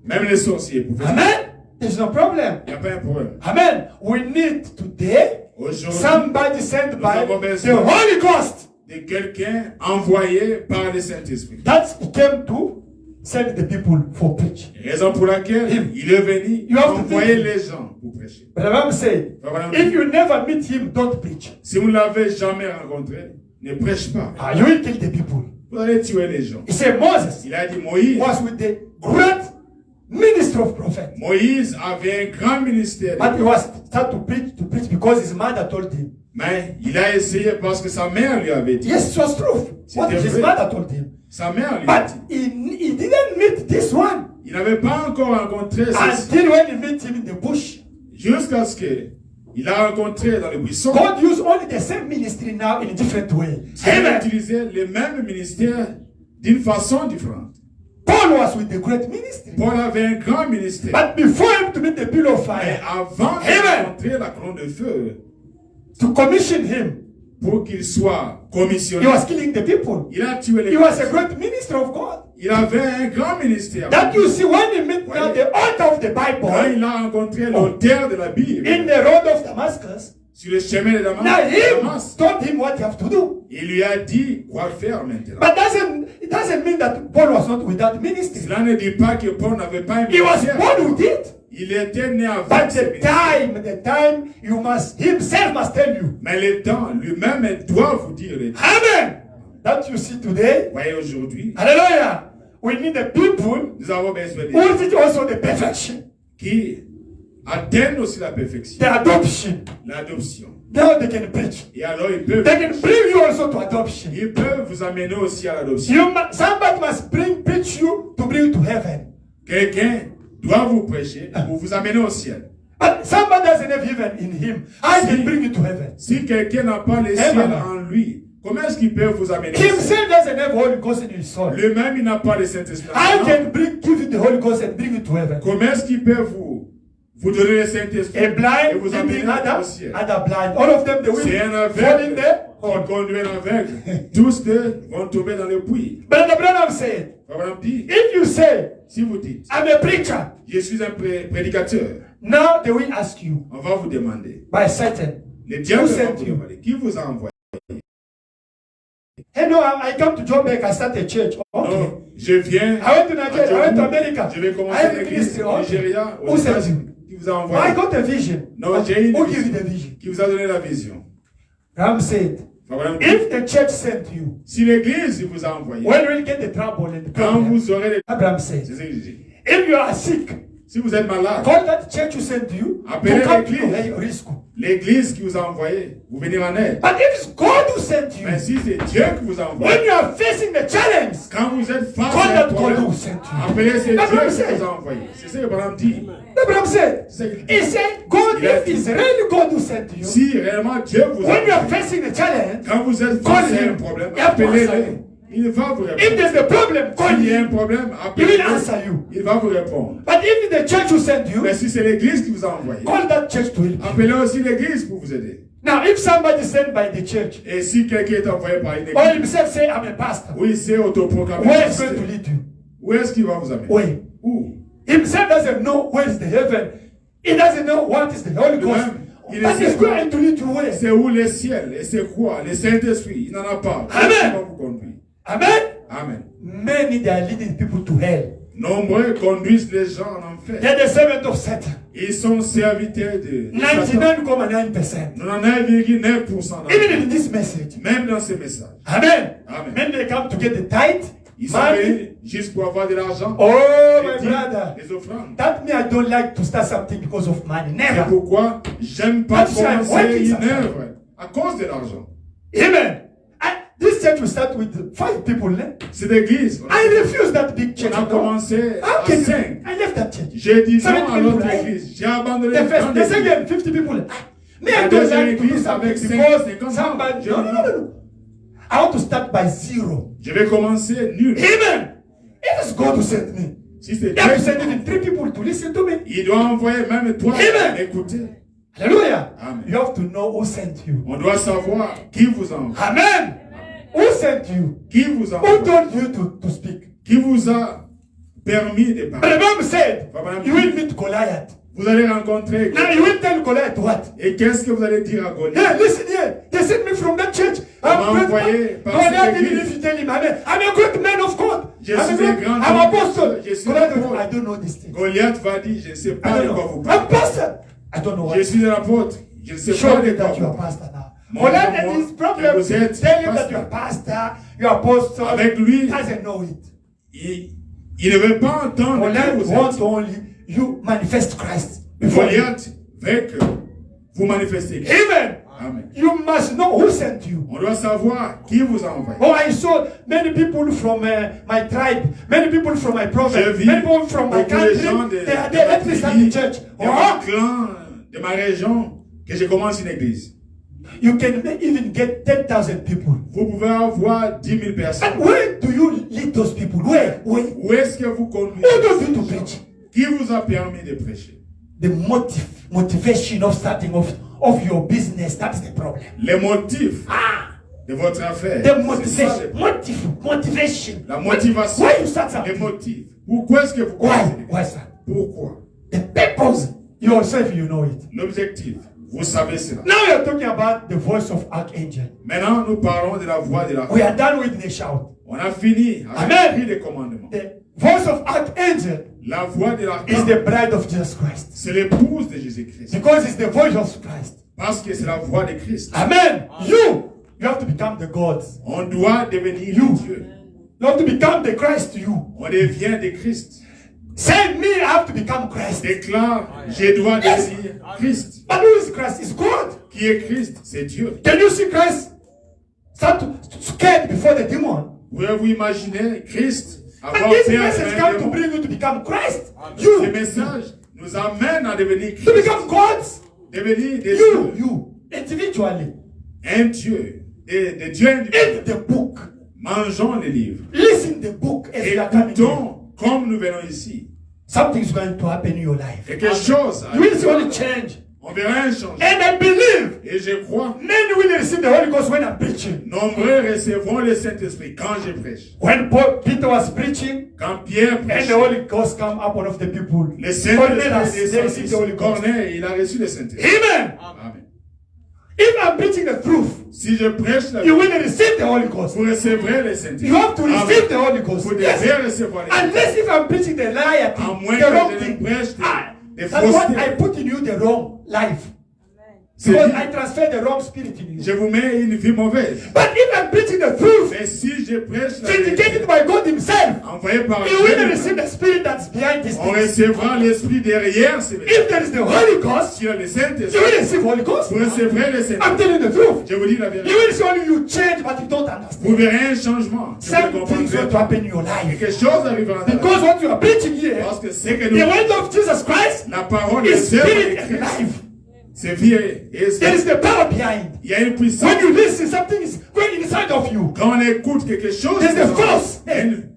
Speaker 2: Même les sorciers. Prophètes.
Speaker 1: Amen. There's no problem.
Speaker 2: Il n'y a pas un problème.
Speaker 1: Amen. We need today
Speaker 2: Aujourd'hui,
Speaker 1: somebody sent by
Speaker 2: avons
Speaker 1: the
Speaker 2: besoin.
Speaker 1: Holy Ghost.
Speaker 2: de quelqu'un envoyé par le Saint-Esprit.
Speaker 1: That he came to send the people for preach.
Speaker 2: Raison pour laquelle
Speaker 1: Him.
Speaker 2: il est venu
Speaker 1: You have to
Speaker 2: envoyer
Speaker 1: think.
Speaker 2: les gens pour prêcher.
Speaker 1: But the Bible said, if you never meet him, don't preach.
Speaker 2: Si vous ne l'avez jamais rencontré, ne prêche pas.
Speaker 1: You will kill the people.
Speaker 2: Vous allez tuer les gens.
Speaker 1: He said Moses
Speaker 2: Il a dit Moïse.
Speaker 1: was with the great ministry of prophet.
Speaker 2: Moïse avait un grand ministère.
Speaker 1: But he was start to preach because his mother told him.
Speaker 2: Mais il a essayé parce que sa mère lui avait dit.
Speaker 1: Yes, it was true. What
Speaker 2: C'était
Speaker 1: his
Speaker 2: vrai.
Speaker 1: mother told him.
Speaker 2: Sa mère lui a
Speaker 1: But
Speaker 2: dit.
Speaker 1: he didn't meet this one
Speaker 2: Il n'avait pas encore rencontré ceci.
Speaker 1: until when he met him in the bush.
Speaker 2: Jusqu'à ce qu'il a rencontré dans le buisson.
Speaker 1: God used only the same ministry now in a different way.
Speaker 2: Il a
Speaker 1: Amen.
Speaker 2: utilisé le même ministère d'une façon différente.
Speaker 1: Paul was with the great ministry.
Speaker 2: Paul avait un grand ministère.
Speaker 1: But before him to meet the pillar of
Speaker 2: Mais
Speaker 1: fire,
Speaker 2: avant de
Speaker 1: Amen.
Speaker 2: rencontrer la colonne de feu,
Speaker 1: to commission him,
Speaker 2: pour qu'il soit
Speaker 1: he
Speaker 2: commissionné,
Speaker 1: was killing the people.
Speaker 2: il a tué les
Speaker 1: He was a great minister of God.
Speaker 2: Il avait un grand ministère.
Speaker 1: That you see when he met now the author of the
Speaker 2: Quand
Speaker 1: Bible
Speaker 2: il a rencontré l'auteur de la Bible
Speaker 1: in the road of Damascus,
Speaker 2: sur le chemin de
Speaker 1: now
Speaker 2: Damas,
Speaker 1: him told him what you have to do.
Speaker 2: il lui a dit quoi faire maintenant.
Speaker 1: But it doesn't mean that Paul was not with that ministry.
Speaker 2: Cela ne dit pas que Paul n'avait pas un
Speaker 1: He was
Speaker 2: ministère.
Speaker 1: born with it.
Speaker 2: Il était né avec
Speaker 1: But
Speaker 2: ce
Speaker 1: the
Speaker 2: ministère.
Speaker 1: time you must, himself must tell you.
Speaker 2: Mais le temps lui-même doit vous dire.
Speaker 1: Amen. That you see today.
Speaker 2: Voyez aujourd'hui,
Speaker 1: Hallelujah. We need the people
Speaker 2: nous avons besoin de
Speaker 1: who teach also the perfection,
Speaker 2: qui atteignent aussi la perfection,
Speaker 1: the adoption.
Speaker 2: l'adoption.
Speaker 1: Now they can preach.
Speaker 2: Et alors ils peuvent,
Speaker 1: They can bring you also to adoption.
Speaker 2: ils peuvent vous amener aussi à l'adoption.
Speaker 1: Somebody must preach you to bring you to heaven.
Speaker 2: Quelqu'un doit vous prêcher pour vous amener au ciel.
Speaker 1: But somebody doesn't have heaven in him. I can bring you to heaven.
Speaker 2: Si quelqu'un n'a pas le ciel en lui, comment est-ce qu'il peut vous amener au ciel?
Speaker 1: Himself doesn't have Holy Ghost in his soul.
Speaker 2: Lui-même, il n'a pas le Saint-Esprit.
Speaker 1: I can give you the Holy Ghost and bring you to heaven.
Speaker 2: Comment est-ce qu'il peut vous donner le Saint-Esprit
Speaker 1: A
Speaker 2: et
Speaker 1: blind
Speaker 2: vous
Speaker 1: leading
Speaker 2: amener au ciel?
Speaker 1: other blind. All of them they will
Speaker 2: C'est un
Speaker 1: fall in
Speaker 2: aveugle
Speaker 1: there.
Speaker 2: qui conduit un aveugle. Tous deux vont tomber dans le puits.
Speaker 1: But the Branham said,
Speaker 2: Abraham dit,
Speaker 1: if you say,
Speaker 2: si vous dites,
Speaker 1: I'm a preacher,
Speaker 2: je suis un prédicateur,
Speaker 1: now they will ask you,
Speaker 2: on va vous demander,
Speaker 1: by Satan,
Speaker 2: le diable
Speaker 1: who
Speaker 2: va
Speaker 1: sent
Speaker 2: vous
Speaker 1: you?
Speaker 2: demander, qui vous a envoyé?
Speaker 1: Hey, no, I come to Joburg, I start a church. Okay.
Speaker 2: Non, je viens
Speaker 1: I went to Nigeria, I went to America.
Speaker 2: Je vais
Speaker 1: I
Speaker 2: commencer
Speaker 1: have a
Speaker 2: l'église
Speaker 1: ministry.
Speaker 2: au
Speaker 1: Okay.
Speaker 2: Nigeria, aux
Speaker 1: Who sent
Speaker 2: États-Unis.
Speaker 1: you?
Speaker 2: Qui vous a
Speaker 1: I
Speaker 2: envoyé?
Speaker 1: got a vision.
Speaker 2: Non, j'ai une
Speaker 1: Who gave you the
Speaker 2: vision.
Speaker 1: vision?
Speaker 2: Qui vous a donné la vision?
Speaker 1: Ram said,
Speaker 2: Abraham dit,
Speaker 1: if the church sent you,
Speaker 2: si l'église vous a envoyé,
Speaker 1: when will you get the trouble and the
Speaker 2: quand
Speaker 1: problem?
Speaker 2: vous aurez les...
Speaker 1: Abraham said,
Speaker 2: C'est ce que je dis.
Speaker 1: if you are sick,
Speaker 2: Si vous êtes malade,
Speaker 1: call that church who sent you
Speaker 2: appelez
Speaker 1: to come to
Speaker 2: l'église.
Speaker 1: your rescue.
Speaker 2: L'église qui vous a envoyé, vous venir en aide.
Speaker 1: But if it's God who sent you,
Speaker 2: Mais si c'est Dieu qui vous a envoyé,
Speaker 1: when you are facing the challenge,
Speaker 2: quand vous êtes face
Speaker 1: call
Speaker 2: à un
Speaker 1: that God
Speaker 2: problème,
Speaker 1: who sent you.
Speaker 2: appelez c'est Dieu
Speaker 1: Abraham
Speaker 2: qui
Speaker 1: said.
Speaker 2: vous a envoyé. C'est ce que Abraham dit.
Speaker 1: Abraham said,
Speaker 2: C'est-
Speaker 1: he said, God,
Speaker 2: Il a
Speaker 1: if
Speaker 2: dit.
Speaker 1: it's really God who sent you,
Speaker 2: Si réellement Dieu vous a
Speaker 1: when you are
Speaker 2: envoyé,
Speaker 1: facing the challenge,
Speaker 2: quand vous êtes
Speaker 1: Call
Speaker 2: face à un
Speaker 1: him.
Speaker 2: problème,
Speaker 1: Il va vous
Speaker 2: appelez-le.
Speaker 1: answer.
Speaker 2: Il va vous
Speaker 1: if
Speaker 2: répondre.
Speaker 1: there's a problem, call
Speaker 2: S'il y a un
Speaker 1: him.
Speaker 2: problème,
Speaker 1: He will
Speaker 2: appelez-le.
Speaker 1: answer you.
Speaker 2: Il va vous répondre.
Speaker 1: But if the church who sent you,
Speaker 2: Mais si c'est l'église qui vous a envoyé,
Speaker 1: call that church to help you.
Speaker 2: appelez aussi l'église pour vous aider.
Speaker 1: Now, if somebody is sent by the church,
Speaker 2: Et si quelqu'un est envoyé par une
Speaker 1: or
Speaker 2: église,
Speaker 1: himself say, I'm a pastor,
Speaker 2: oui, c'est autoproclamé.
Speaker 1: where is going to lead you?
Speaker 2: Où est-ce qu'il va vous amener?
Speaker 1: Where?
Speaker 2: Où?
Speaker 1: Himself doesn't know where is the heaven. He doesn't know what is the Holy Ghost.
Speaker 2: Il
Speaker 1: But
Speaker 2: essaie
Speaker 1: he's going to lead you where?
Speaker 2: C'est où le ciel? Et c'est quoi? Le Saint-Esprit. Il n'en a pas.
Speaker 1: Amen.
Speaker 2: Il va vous conduire.
Speaker 1: Amen?
Speaker 2: Amen.
Speaker 1: Many, they are leading people to hell.
Speaker 2: Nombreux conduisent les gens en enfer.
Speaker 1: They're the servant of Satan.
Speaker 2: Ils sont serviteurs de Satan.
Speaker 1: 99.9%.
Speaker 2: 99,9%
Speaker 1: Even in this message.
Speaker 2: même dans ces messages.
Speaker 1: Amen.
Speaker 2: Amen.
Speaker 1: When they come to get the tithe,
Speaker 2: Ils sont
Speaker 1: money.
Speaker 2: venus juste pour avoir de l'argent.
Speaker 1: Oh,
Speaker 2: Les
Speaker 1: my
Speaker 2: dîmes,
Speaker 1: brother.
Speaker 2: les offrandes.
Speaker 1: That means I don't like to start something because of money.
Speaker 2: C'est
Speaker 1: Never.
Speaker 2: pourquoi j'aime pas
Speaker 1: That's why I'm
Speaker 2: commencer
Speaker 1: working
Speaker 2: une
Speaker 1: sometimes.
Speaker 2: œuvre à cause de l'argent.
Speaker 1: Amen. This church will start with 5 people.
Speaker 2: Cette église,
Speaker 1: I refuse that big church.
Speaker 2: on a commencé
Speaker 1: How
Speaker 2: à
Speaker 1: can you?
Speaker 2: 5.
Speaker 1: I left that church.
Speaker 2: J'ai dit non
Speaker 1: 70
Speaker 2: à l'autre
Speaker 1: people.
Speaker 2: église. J'ai abandonné
Speaker 1: The first,
Speaker 2: grande
Speaker 1: the
Speaker 2: église.
Speaker 1: second, 50 people. Me,
Speaker 2: La
Speaker 1: I don't
Speaker 2: deuxième
Speaker 1: like to do
Speaker 2: église avec
Speaker 1: something
Speaker 2: 50
Speaker 1: because somebody. No, no, no, no. I want to start by 0.
Speaker 2: Je vais commencer nul.
Speaker 1: Amen. It is God who sent me.
Speaker 2: Si c'est
Speaker 1: He has
Speaker 2: Dieu,
Speaker 1: sent even 3 people to listen to me.
Speaker 2: il doit envoyer même toi
Speaker 1: Amen.
Speaker 2: écouter.
Speaker 1: Hallelujah.
Speaker 2: Amen.
Speaker 1: You have to know who sent you.
Speaker 2: On doit savoir qui vous envoie.
Speaker 1: Amen. Who sent you?
Speaker 2: Qui vous
Speaker 1: Who
Speaker 2: envoie.
Speaker 1: told you to speak?
Speaker 2: Qui vous a permis de parler.
Speaker 1: The Bible said, you will meet Goliath.
Speaker 2: Vous allez rencontrer.
Speaker 1: Now you will tell Goliath what?
Speaker 2: Et qu'est-ce que vous allez dire à Goliath?
Speaker 1: Yeah, listen here. They sent me from that church.
Speaker 2: m'a envoyé par
Speaker 1: Goliath
Speaker 2: cette
Speaker 1: didn't
Speaker 2: église.
Speaker 1: even tell him, I'm a great man of God.
Speaker 2: Je
Speaker 1: I'm
Speaker 2: suis un grand
Speaker 1: I'm
Speaker 2: homme.
Speaker 1: apostle.
Speaker 2: Je suis
Speaker 1: Goliath
Speaker 2: un
Speaker 1: goes,
Speaker 2: apôtre.
Speaker 1: I don't know this thing.
Speaker 2: Goliath va dire, je ne sais
Speaker 1: I
Speaker 2: pas de
Speaker 1: don't
Speaker 2: quoi vous
Speaker 1: know. I'm
Speaker 2: parlez.
Speaker 1: pastor. I don't know what.
Speaker 2: Je suis un apôtre. Je ne sais
Speaker 1: Show
Speaker 2: pas de
Speaker 1: me
Speaker 2: quoi
Speaker 1: that
Speaker 2: vous
Speaker 1: you are
Speaker 2: parlez.
Speaker 1: pastor now.
Speaker 2: Montre-moi
Speaker 1: Goliath and his
Speaker 2: que
Speaker 1: problem,
Speaker 2: vous êtes
Speaker 1: tell him that
Speaker 2: pasteur.
Speaker 1: you are pastor, you are apostle.
Speaker 2: Avec lui,
Speaker 1: doesn't know it.
Speaker 2: il ne veut pas entendre
Speaker 1: Goliath
Speaker 2: que vous
Speaker 1: wants
Speaker 2: êtes.
Speaker 1: only you manifest Christ before him.
Speaker 2: Goliath veut que vous manifestez.
Speaker 1: Amen.
Speaker 2: Amen.
Speaker 1: You must know who sent you.
Speaker 2: On doit savoir qui vous a envoyé.
Speaker 1: Oh, I saw many people from my tribe, many people from my
Speaker 2: Je
Speaker 1: province,
Speaker 2: vis
Speaker 1: many people from my
Speaker 2: beaucoup de
Speaker 1: country.
Speaker 2: gens de
Speaker 1: They are
Speaker 2: ma
Speaker 1: there. Let me start the
Speaker 2: tribu,
Speaker 1: church.
Speaker 2: de mon
Speaker 1: Oh,
Speaker 2: clan, de ma région, que je commence une église.
Speaker 1: you can even get 10,000 people.
Speaker 2: Vous pouvez avoir 10 000
Speaker 1: And
Speaker 2: personnes.
Speaker 1: where do you lead those people? Where?
Speaker 2: Où est-ce que vous
Speaker 1: Who
Speaker 2: conduisez?
Speaker 1: told you to preach?
Speaker 2: Qui vous a permis de prêcher?
Speaker 1: The motivation of starting of your business, that's the problem.
Speaker 2: Les motifs de votre affaire.
Speaker 1: The
Speaker 2: C'est ça,
Speaker 1: motivation.
Speaker 2: la motivation.
Speaker 1: Why you start
Speaker 2: Les
Speaker 1: something?
Speaker 2: motifs. Pourquoi est-ce que vous
Speaker 1: Why?
Speaker 2: commencez?
Speaker 1: Why, sir?
Speaker 2: Pourquoi?
Speaker 1: The purpose, yourself, you know it.
Speaker 2: L'objectif. Vous savez cela.
Speaker 1: Now we are talking about the voice of Archangel.
Speaker 2: Maintenant, nous parlons de la voix de la
Speaker 1: We are done with the shout.
Speaker 2: On a fini avec
Speaker 1: Amen.
Speaker 2: le prix des commandements.
Speaker 1: The voice of Archangel
Speaker 2: La voix de
Speaker 1: is
Speaker 2: l'archange,
Speaker 1: the bride of Jesus Christ.
Speaker 2: c'est l'épouse de Jésus-Christ.
Speaker 1: Because it's the voice of Christ.
Speaker 2: Parce que c'est la voix de Christ.
Speaker 1: Amen. You have to become the gods.
Speaker 2: On doit devenir
Speaker 1: You.
Speaker 2: Dieu.
Speaker 1: You have to become the Christ you.
Speaker 2: On devient de Christ.
Speaker 1: Say me, I have to become Christ.
Speaker 2: Déclare, je dois devenir Christ.
Speaker 1: But who is Christ? It's God.
Speaker 2: Qui est Christ? C'est Dieu.
Speaker 1: Can you see Christ scared before the demon?
Speaker 2: Pouvez-vous imaginer Christ
Speaker 1: And
Speaker 2: avoir
Speaker 1: this
Speaker 2: peur
Speaker 1: message
Speaker 2: d'un
Speaker 1: come to
Speaker 2: démon?
Speaker 1: bring you to become Christ.
Speaker 2: Ce
Speaker 1: You,
Speaker 2: message nous amène à devenir
Speaker 1: to
Speaker 2: Christ,
Speaker 1: become gods.
Speaker 2: devenir des dieux,
Speaker 1: You, individually.
Speaker 2: un Dieu, des dieux individuels.
Speaker 1: Eat the book.
Speaker 2: Mangeons les livres.
Speaker 1: Listen the book as you are coming here.
Speaker 2: Écoutons comme nous venons ici.
Speaker 1: Something is going to happen in your life.
Speaker 2: Quelque chose,
Speaker 1: You will see only change.
Speaker 2: on verra un changement.
Speaker 1: And I believe
Speaker 2: Et je crois,
Speaker 1: many will receive the Holy Ghost when I'm preaching.
Speaker 2: nombreux recevront le Saint-Esprit quand je prêche.
Speaker 1: When Peter was preaching,
Speaker 2: Quand Pierre
Speaker 1: and
Speaker 2: prêche,
Speaker 1: the Holy Ghost come up one of the people.
Speaker 2: le Saint-Esprit
Speaker 1: Cornelius, they received the Holy
Speaker 2: descendit.
Speaker 1: Ghost.
Speaker 2: Corneille, il a reçu le Saint-Esprit.
Speaker 1: Amen.
Speaker 2: Amen.
Speaker 1: If I'm preaching the truth,
Speaker 2: Si je prêche la
Speaker 1: you
Speaker 2: vérité,
Speaker 1: will receive the Holy Ghost.
Speaker 2: vous recevrez le Saint-Esprit.
Speaker 1: You have to receive the Holy Ghost.
Speaker 2: Vous
Speaker 1: Yes.
Speaker 2: devez recevoir le Saint-Esprit.
Speaker 1: Unless if I'm preaching the liar
Speaker 2: À
Speaker 1: thing,
Speaker 2: moins
Speaker 1: the wrong
Speaker 2: que je ne
Speaker 1: thing.
Speaker 2: prêche
Speaker 1: Ah,
Speaker 2: des
Speaker 1: that's what I
Speaker 2: faussetés.
Speaker 1: put in you the wrong life.
Speaker 2: C'est
Speaker 1: Because
Speaker 2: dit,
Speaker 1: I transfer the wrong spirit in you.
Speaker 2: je vous mets une vie mauvaise.
Speaker 1: But if I'm preaching the truth,
Speaker 2: Mais si je prêche la vérité,
Speaker 1: vindicated by God Himself,
Speaker 2: envoyé par
Speaker 1: you will
Speaker 2: Dieu,
Speaker 1: receive the spirit that's behind this
Speaker 2: on
Speaker 1: thing.
Speaker 2: recevra l'Esprit derrière ces messages.
Speaker 1: If there is the Holy Ghost,
Speaker 2: S'il y a le
Speaker 1: you
Speaker 2: Saint-Esprit,
Speaker 1: will receive Holy Ghost.
Speaker 2: vous recevrez le
Speaker 1: I'm
Speaker 2: Saint-Esprit.
Speaker 1: telling the truth.
Speaker 2: Je vous dis la
Speaker 1: You
Speaker 2: vérité.
Speaker 1: will see only you change, but you don't
Speaker 2: Vous
Speaker 1: understand.
Speaker 2: verrez un changement. Je
Speaker 1: Some
Speaker 2: vous
Speaker 1: things going to
Speaker 2: comprendrez.
Speaker 1: happen in your
Speaker 2: Et
Speaker 1: life.
Speaker 2: quelque chose arrivera dans la
Speaker 1: Because
Speaker 2: vie.
Speaker 1: what you are preaching here,
Speaker 2: Parce que c'est que
Speaker 1: the
Speaker 2: nous,
Speaker 1: word of Jesus Christ
Speaker 2: la parole
Speaker 1: is
Speaker 2: des œuvres
Speaker 1: spirit
Speaker 2: de
Speaker 1: and
Speaker 2: Christ,
Speaker 1: life.
Speaker 2: c'est vie et
Speaker 1: There
Speaker 2: esprit.
Speaker 1: is the power behind.
Speaker 2: Il y a une puissance.
Speaker 1: When you listen, something is going inside of you.
Speaker 2: Quand on écoute quelque chose,
Speaker 1: There's the
Speaker 2: il y a
Speaker 1: force. Amen.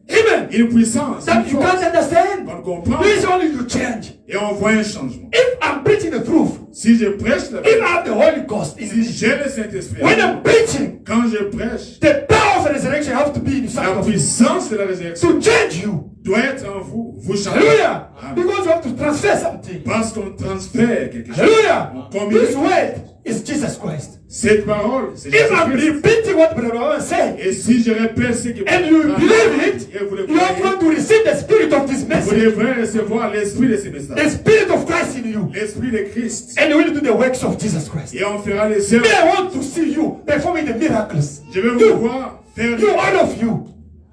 Speaker 2: une puissance,
Speaker 1: That
Speaker 2: une
Speaker 1: you
Speaker 2: force.
Speaker 1: can't understand.
Speaker 2: On comprend
Speaker 1: This only you change.
Speaker 2: et on voit un changement.
Speaker 1: If I'm preaching the truth,
Speaker 2: Si je prêche la
Speaker 1: if I
Speaker 2: vérité,
Speaker 1: have the Holy Ghost in
Speaker 2: si
Speaker 1: me,
Speaker 2: j'ai le Saint-Esprit,
Speaker 1: when I'm preaching,
Speaker 2: quand je prêche,
Speaker 1: the power of resurrection have to be inside
Speaker 2: la
Speaker 1: of you
Speaker 2: puissance de la résurrection
Speaker 1: to change you.
Speaker 2: doit être en vous. Vous changez.
Speaker 1: Hallelujah.
Speaker 2: Amen.
Speaker 1: Because you have to transfer something.
Speaker 2: Parce qu'on transfère quelque chose.
Speaker 1: Hallelujah.
Speaker 2: On combine.
Speaker 1: This word is Jesus Christ.
Speaker 2: Cette parole, c'est
Speaker 1: If I'm
Speaker 2: Jésus-Christ.
Speaker 1: repeating what Brother Rowan said,
Speaker 2: Et si je répète ce que
Speaker 1: and you believe it,
Speaker 2: et vous le
Speaker 1: you are
Speaker 2: croyez,
Speaker 1: going to receive the spirit of this
Speaker 2: vous
Speaker 1: message,
Speaker 2: devrez recevoir l'esprit de ce
Speaker 1: the
Speaker 2: message.
Speaker 1: spirit of Christ in you,
Speaker 2: L'esprit de Christ.
Speaker 1: and you will do the works of Jesus Christ.
Speaker 2: Et on fera les
Speaker 1: Me,
Speaker 2: œuvres.
Speaker 1: I want to see you performing the miracles.
Speaker 2: Je vais vous
Speaker 1: You,
Speaker 2: voir faire
Speaker 1: you, all of you,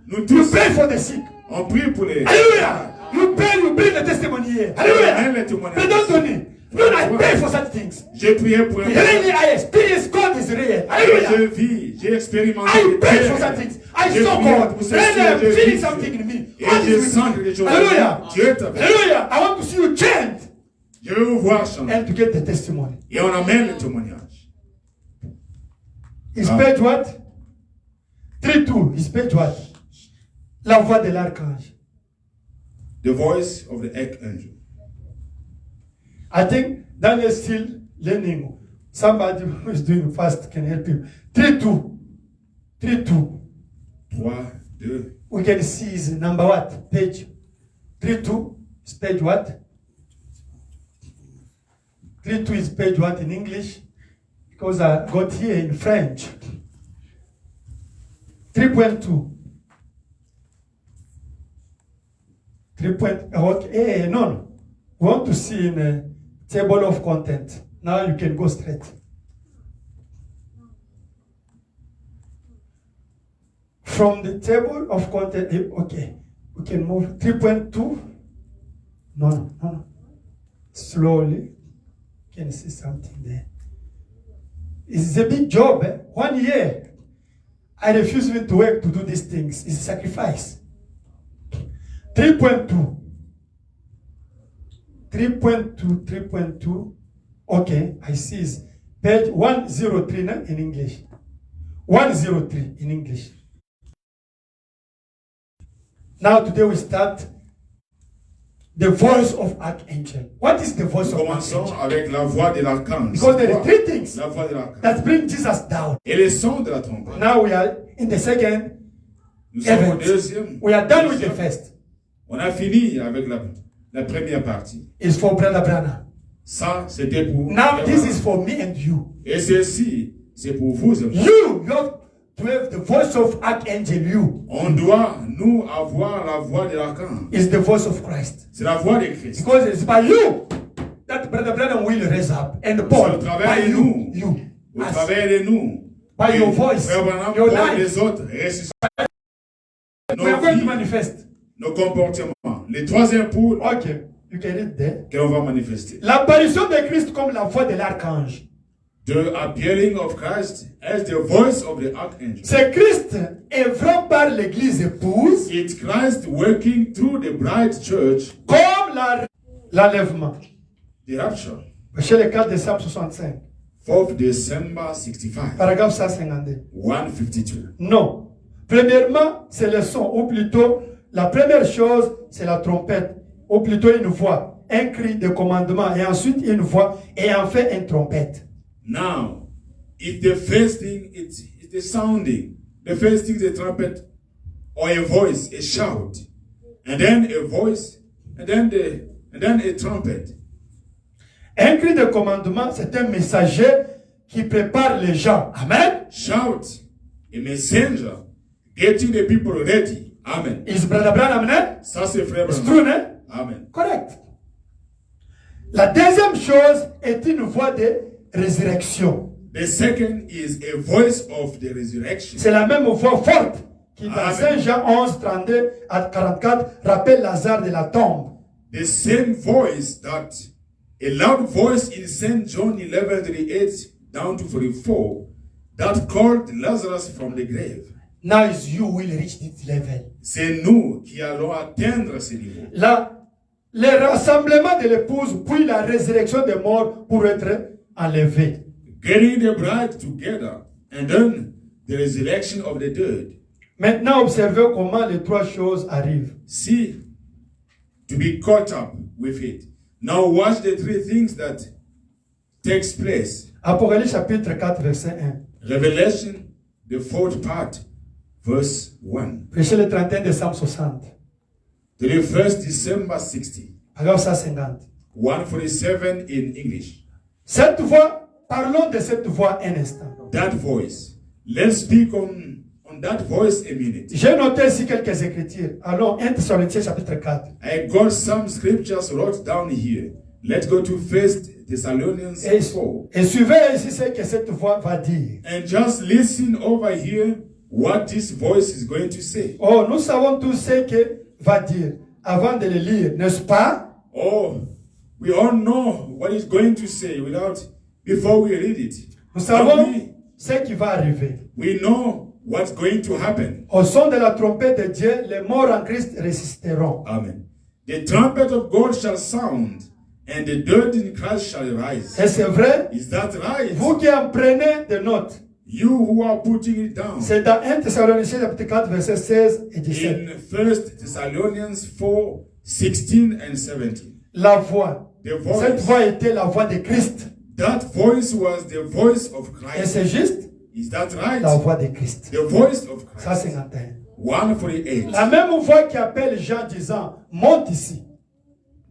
Speaker 2: nous
Speaker 1: you
Speaker 2: tous.
Speaker 1: pray for the sick.
Speaker 2: On prie pour les.
Speaker 1: Hallelujah. You pray, you bring the testimony here. Hallelujah.
Speaker 2: Amen, les témoignages.
Speaker 1: But don't donate. Lord, I pray for such things.
Speaker 2: J'ai prié pour un.
Speaker 1: Really, I experience God is real.
Speaker 2: Et
Speaker 1: Hallelujah.
Speaker 2: je vis, j'ai expérimenté.
Speaker 1: I pray
Speaker 2: Dieu.
Speaker 1: for some things. I
Speaker 2: J'ai
Speaker 1: saw
Speaker 2: prié
Speaker 1: God.
Speaker 2: pour ces
Speaker 1: And
Speaker 2: choses,
Speaker 1: I'm
Speaker 2: j'ai
Speaker 1: feeling
Speaker 2: vu
Speaker 1: something
Speaker 2: Dieu.
Speaker 1: in me.
Speaker 2: Et
Speaker 1: God
Speaker 2: je
Speaker 1: is with
Speaker 2: sens
Speaker 1: me.
Speaker 2: quelque chose.
Speaker 1: Hallelujah.
Speaker 2: Dieu est avec.
Speaker 1: Hallelujah. I want to see you change
Speaker 2: Je vais vous voir changer.
Speaker 1: and to get the testimony.
Speaker 2: Et on amène le témoignage.
Speaker 1: Is
Speaker 2: Ah.
Speaker 1: page what? 3-2. Is page what? La voix de l'archange.
Speaker 2: The voice of the archangel.
Speaker 1: I think Daniel is still learning. Somebody who is doing fast can help him. 3-2. 3-2.
Speaker 2: 3, 2.
Speaker 1: We can see his number what? Page. 3-2 is page what? 3-2 is page what in English? Because I got here in French. 3.2. 3. Okay, no. We want to see in a table of content. Now you can go straight. From the table of content, okay, we can move 3.2. No. Slowly, you can see something there. It's a big job. 1 year. I refuse even to work to do these things. It's a sacrifice. 3.2. 3.2. Okay, I see it's page 103 in English. 103 in English. Now today we start the voice of archangel. What is the voice of
Speaker 2: Commençons
Speaker 1: archangel?
Speaker 2: avec la voix de l'archange.
Speaker 1: Because there are three things
Speaker 2: La voix de l'archange.
Speaker 1: that bring Jesus down.
Speaker 2: Et le son de la trompette.
Speaker 1: Now we are in the second
Speaker 2: Nous sommes au
Speaker 1: event.
Speaker 2: deuxième.
Speaker 1: We are done with the first.
Speaker 2: On a fini avec la première partie.
Speaker 1: It's for Brother Branham.
Speaker 2: Ça, c'était pour.
Speaker 1: Now this is for me and you.
Speaker 2: Et ceci, c'est pour vous. et moi.
Speaker 1: You have to have the voice of archangel. You
Speaker 2: On doit, nous, avoir la voix de l'archange.
Speaker 1: is the voice of Christ.
Speaker 2: C'est la voix de Christ.
Speaker 1: Because it's by you that Brother Branham will raise up. And Paul,
Speaker 2: au travers
Speaker 1: by
Speaker 2: de
Speaker 1: you,
Speaker 2: nous.
Speaker 1: you.
Speaker 2: Au
Speaker 1: As-
Speaker 2: travers de nous.
Speaker 1: By
Speaker 2: Et
Speaker 1: your voice,
Speaker 2: Frère Branham,
Speaker 1: your
Speaker 2: Paul et
Speaker 1: life.
Speaker 2: les autres ressuscitent.
Speaker 1: We are going to
Speaker 2: Nos vies,
Speaker 1: manifest.
Speaker 2: nos comportements. Les troisième pour
Speaker 1: Okay, you can read there.
Speaker 2: que l'on va manifester.
Speaker 1: L'apparition de Christ comme la voix de l'archange.
Speaker 2: The appearing of Christ as the voice of the archangel.
Speaker 1: C'est Christ œuvrant par l'église épouse.
Speaker 2: It's Christ working through the bride church.
Speaker 1: Comme l'enlèvement.
Speaker 2: The rapture.
Speaker 1: Chez le 4 décembre 65.
Speaker 2: 4th December 65.
Speaker 1: Paragraphe 152.
Speaker 2: 152.
Speaker 1: Non. Premièrement, c'est le son, ou plutôt, la première chose, c'est la trompette, ou plutôt une voix, un cri de commandement, et ensuite une voix, et enfin une trompette.
Speaker 2: Now, if the first thing it's the sounding, the first thing is a trumpet, or a voice, a shout, and then a voice, and then a trumpet.
Speaker 1: Un cri de commandement, c'est un messager qui prépare les gens. Amen.
Speaker 2: Shout, a messenger, getting the people ready. Amen.
Speaker 1: Is Brother Branham, né?
Speaker 2: Ça c'est frère
Speaker 1: It's
Speaker 2: Branham.
Speaker 1: true, né?
Speaker 2: Amen.
Speaker 1: Correct. La deuxième chose est une voix de résurrection.
Speaker 2: The second is a voice of the resurrection.
Speaker 1: C'est la même voix forte qui, dans
Speaker 2: Amen.
Speaker 1: 5 Jean 11, 32 à 44, rappelle Lazare de la tombe.
Speaker 2: The same voice that a loud voice in St. John 11:38 down to 44 that called Lazarus from the grave.
Speaker 1: Now is you will reach this level.
Speaker 2: C'est nous qui allons atteindre ce niveau.
Speaker 1: Le rassemblement de l'épouse, puis la résurrection des morts pour être enlevé.
Speaker 2: Getting the bride together and then the resurrection of the dead.
Speaker 1: Maintenant, observez comment les trois choses arrivent.
Speaker 2: See, to be caught up with it. Now watch the three things that takes place.
Speaker 1: Apocalypse chapitre 4, verset 1.
Speaker 2: Revelation, the fourth part, verse 1.
Speaker 1: Prêchez le 31 décembre 60.
Speaker 2: 31st December 60.
Speaker 1: Paragraphe 150.
Speaker 2: 147 in English.
Speaker 1: Cette voix, parlons de cette voix un instant.
Speaker 2: That voice. Let's speak on that voice a minute.
Speaker 1: J'ai noté ici quelques écritures. Allons, 1 Thessaloniciens chapitre 4.
Speaker 2: I got some scriptures wrote down here. Let's go to 1 Thessalonians 4.
Speaker 1: Et suivez ici ce que cette voix va dire.
Speaker 2: And just listen over here what this voice is going to say.
Speaker 1: Oh, nous savons tous ce que va dire avant de le lire, n'est-ce pas?
Speaker 2: Oh, we all know what it's going to say before we read it.
Speaker 1: Nous savons ce qui va arriver.
Speaker 2: We know what's going to happen.
Speaker 1: Au son de la trompette de Dieu, les morts en Christ résisteront.
Speaker 2: Amen. The trumpet of God shall sound, and the dead in Christ shall rise.
Speaker 1: Et c'est vrai?
Speaker 2: Is that right?
Speaker 1: Vous qui en prenez des notes.
Speaker 2: You who are putting it down.
Speaker 1: C'est dans 1 Thessaloniciens chapitre 4, verset 16 et 17.
Speaker 2: In 1 Thessalonians 4, 16 and 17.
Speaker 1: La voix.
Speaker 2: The voice.
Speaker 1: Cette voix était la voix de Christ.
Speaker 2: That voice was the voice of
Speaker 1: Et
Speaker 2: Christ.
Speaker 1: c'est juste
Speaker 2: Is that right?
Speaker 1: la voix de Christ.
Speaker 2: The voice of Christ.
Speaker 1: Ça, c'est 51.
Speaker 2: 148.
Speaker 1: La même voix qui appelle Jean disant, monte ici.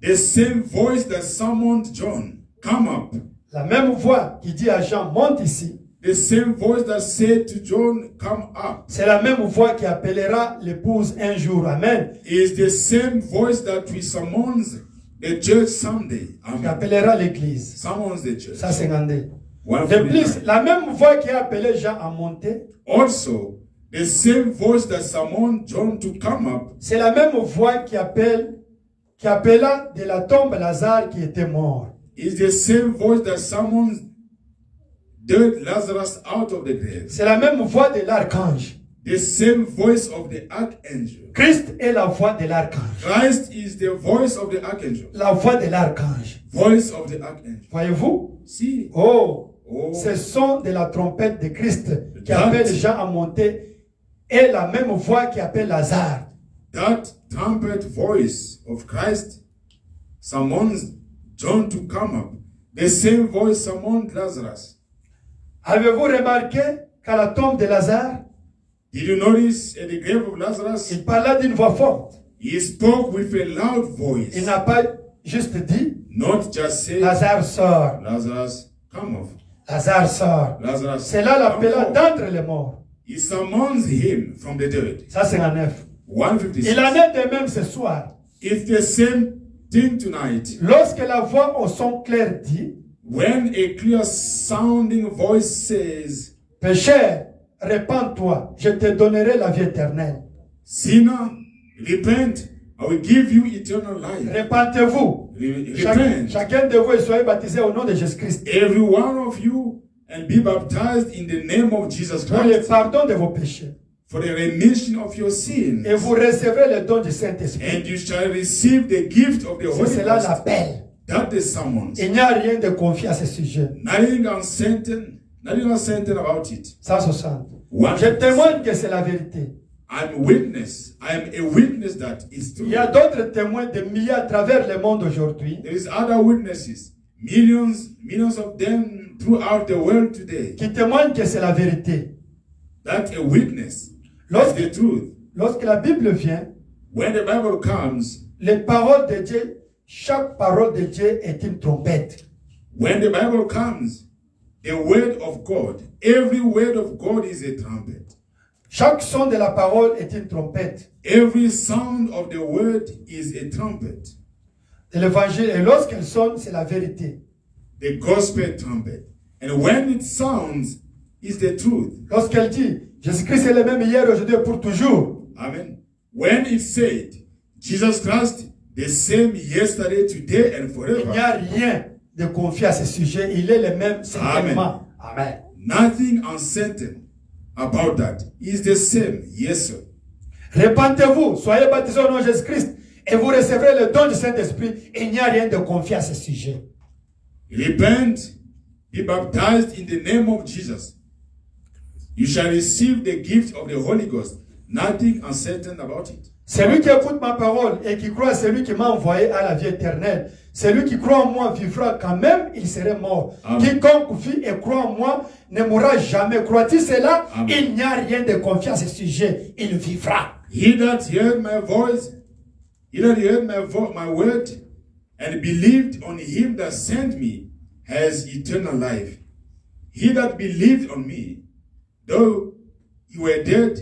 Speaker 2: The same voice that summoned John, come up.
Speaker 1: La même voix qui dit à Jean, monte ici.
Speaker 2: The same voice that said to John, come up.
Speaker 1: C'est la même voix qui appellera l'épouse un jour. Amen.
Speaker 2: Is the same voice that we summons the church someday.
Speaker 1: Qui
Speaker 2: Amen.
Speaker 1: appellera l'église.
Speaker 2: Summons the church.
Speaker 1: Ça, c'est 52. De
Speaker 2: 149.
Speaker 1: plus, la même voix qui a appelé Jean à monter,
Speaker 2: Also, the same voice that summoned John to come up
Speaker 1: c'est la même voix qui appela de la tombe Lazare qui était mort.
Speaker 2: is the same voice that summons dead Lazarus out of the grave.
Speaker 1: C'est la même voix de l'archange.
Speaker 2: The same voice of the archangel.
Speaker 1: Christ est la voix de l'archange.
Speaker 2: Christ is the voice of the archangel.
Speaker 1: La voix de l'archange.
Speaker 2: Voice of the archangel.
Speaker 1: Voyez-vous?
Speaker 2: See?
Speaker 1: Oh,
Speaker 2: Oh.
Speaker 1: ce son de la trompette de Christ qui
Speaker 2: That-
Speaker 1: appelle Jean à monter est la même voix qui appelle Lazare.
Speaker 2: That trumpet voice of Christ summons John to come up. The same voice summoned Lazarus.
Speaker 1: Avez-vous remarqué qu'à la tombe de Lazare,
Speaker 2: Did you notice at the grave of Lazarus?
Speaker 1: il parlait d'une voix forte.
Speaker 2: He spoke with a loud
Speaker 1: Il
Speaker 2: voice.
Speaker 1: n'a pas juste dit,
Speaker 2: Not just say,
Speaker 1: Lazare sort,
Speaker 2: Lazarus, come off.
Speaker 1: Lazare sort.
Speaker 2: Lazarus,
Speaker 1: C'est là
Speaker 2: come
Speaker 1: l'appela
Speaker 2: forth.
Speaker 1: d'entre les morts.
Speaker 2: He summons him from the dead.
Speaker 1: Ça, c'est en 9.
Speaker 2: 156.
Speaker 1: Il en est de même ce soir.
Speaker 2: It's the same thing tonight.
Speaker 1: Lorsque la voix au son clair dit,
Speaker 2: When a clear sounding voice says,
Speaker 1: pécheur, répands-toi, je te donnerai la vie éternelle.
Speaker 2: sinner, repent, I will give you eternal life.
Speaker 1: Repentez-vous.
Speaker 2: Repent.
Speaker 1: Chacun de vous soyez baptisé au nom de Jésus-Christ.
Speaker 2: Every one of you, and be baptized in the name of Jesus
Speaker 1: pour le
Speaker 2: Christ
Speaker 1: pardon de vos péchés.
Speaker 2: for the remission of your sins.
Speaker 1: Et vous recevrez le don du Saint-Esprit.
Speaker 2: And you shall receive the gift of the Holy
Speaker 1: C'est cela
Speaker 2: Ghost.
Speaker 1: l'appel.
Speaker 2: That is summons.
Speaker 1: Il n'y a rien de confié à ce sujet.
Speaker 2: Nothing uncertain about it.
Speaker 1: 160.
Speaker 2: One-
Speaker 1: Je témoigne que c'est la vérité.
Speaker 2: I am a witness that is true.
Speaker 1: Il y a d'autres témoins de milliers à travers le monde aujourd'hui
Speaker 2: There is other witnesses, millions of them throughout the world today.
Speaker 1: qui témoignent que c'est la vérité.
Speaker 2: That a witness is
Speaker 1: Lorsque,
Speaker 2: the truth.
Speaker 1: lorsque la Bible vient,
Speaker 2: When the Bible comes,
Speaker 1: les paroles de Dieu, chaque parole de Dieu est une trompette.
Speaker 2: when the Bible comes, the word of God, every word of God is a trumpet.
Speaker 1: Chaque son de la parole est une trompette.
Speaker 2: Every sound of the word is a trumpet.
Speaker 1: De l'évangile, et lorsqu'elle sonne, c'est la vérité.
Speaker 2: The gospel trumpet. And when it sounds, is the truth.
Speaker 1: Lorsqu'elle dit, Jésus-Christ est le même hier, aujourd'hui et pour toujours.
Speaker 2: Amen. When it said, Jesus Christ, the same yesterday, today, and
Speaker 1: Il n'y
Speaker 2: forever,
Speaker 1: a rien de confié à ce sujet. Il est le même certainement. Amen.
Speaker 2: nothing uncertain about that. Is the same, yes, sir.
Speaker 1: Répentez-vous, soyez baptisés au nom de Jésus-Christ et vous recevrez le don du Saint-Esprit. Il n'y a rien de confié à ce sujet.
Speaker 2: Repent, be baptized in the name of Jesus. You shall receive the gift of the Holy Ghost. Nothing uncertain about it.
Speaker 1: Celui qui écoute ma parole et qui croit à celui qui m'a envoyé à la vie éternelle, celui qui croit en moi vivra quand même, il serait mort.
Speaker 2: Amen.
Speaker 1: Quiconque vit et croit en moi ne mourra jamais. Crois-tu cela?
Speaker 2: Amen.
Speaker 1: Il n'y a rien de confié à ce sujet. Il vivra.
Speaker 2: He that heard my voice, he that heard my word, and believed on him that sent me, has eternal life. He that believed on me, though he were dead,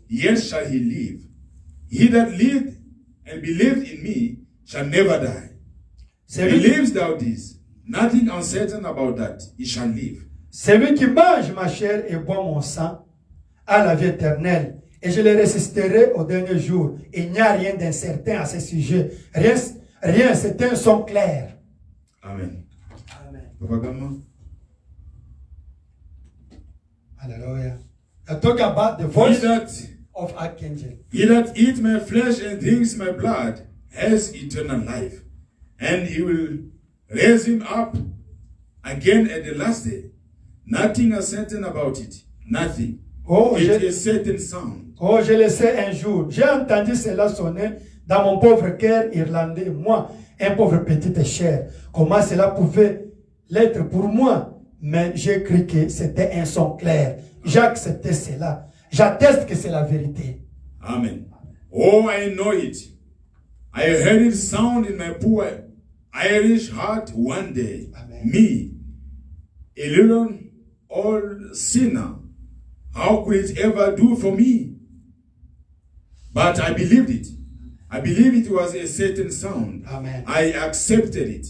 Speaker 2: yet shall he live. He that lived and believed in me shall never die.
Speaker 1: Celui,
Speaker 2: Believes thou this? Nothing uncertain about that. He shall live.
Speaker 1: celui qui mange ma chair et boit mon sang a la vie éternelle. Et je le ressusciterai au dernier jour. Il n'y a rien d'incertain à ce sujet. Rien, c'est un son clair.
Speaker 2: Amen.
Speaker 1: Amen.
Speaker 2: Papa Gamma?
Speaker 1: Hallelujah. I talk about the
Speaker 2: He
Speaker 1: voice
Speaker 2: that,
Speaker 1: of Archangel.
Speaker 2: he that eat my flesh and drinks my blood has eternal life, and he will raise him up again at the last day. Nothing uncertain about it. Nothing.
Speaker 1: Oh,
Speaker 2: It is certain sound.
Speaker 1: Oh, je le sais un jour. J'ai entendu cela sonner dans mon pauvre cœur irlandais. Moi, un pauvre petite chair. Comment cela pouvait l'être pour moi? Mais j'ai cru que c'était un son clair. J'ai accepté cela. J'atteste que c'est la vérité.
Speaker 2: Amen. Oh, I know it. I heard it sound in my poor Irish heart one day.
Speaker 1: Amen.
Speaker 2: Me, a little old sinner, how could it ever do for me? But I believed it. I believe it was a certain sound.
Speaker 1: Amen.
Speaker 2: I accepted it.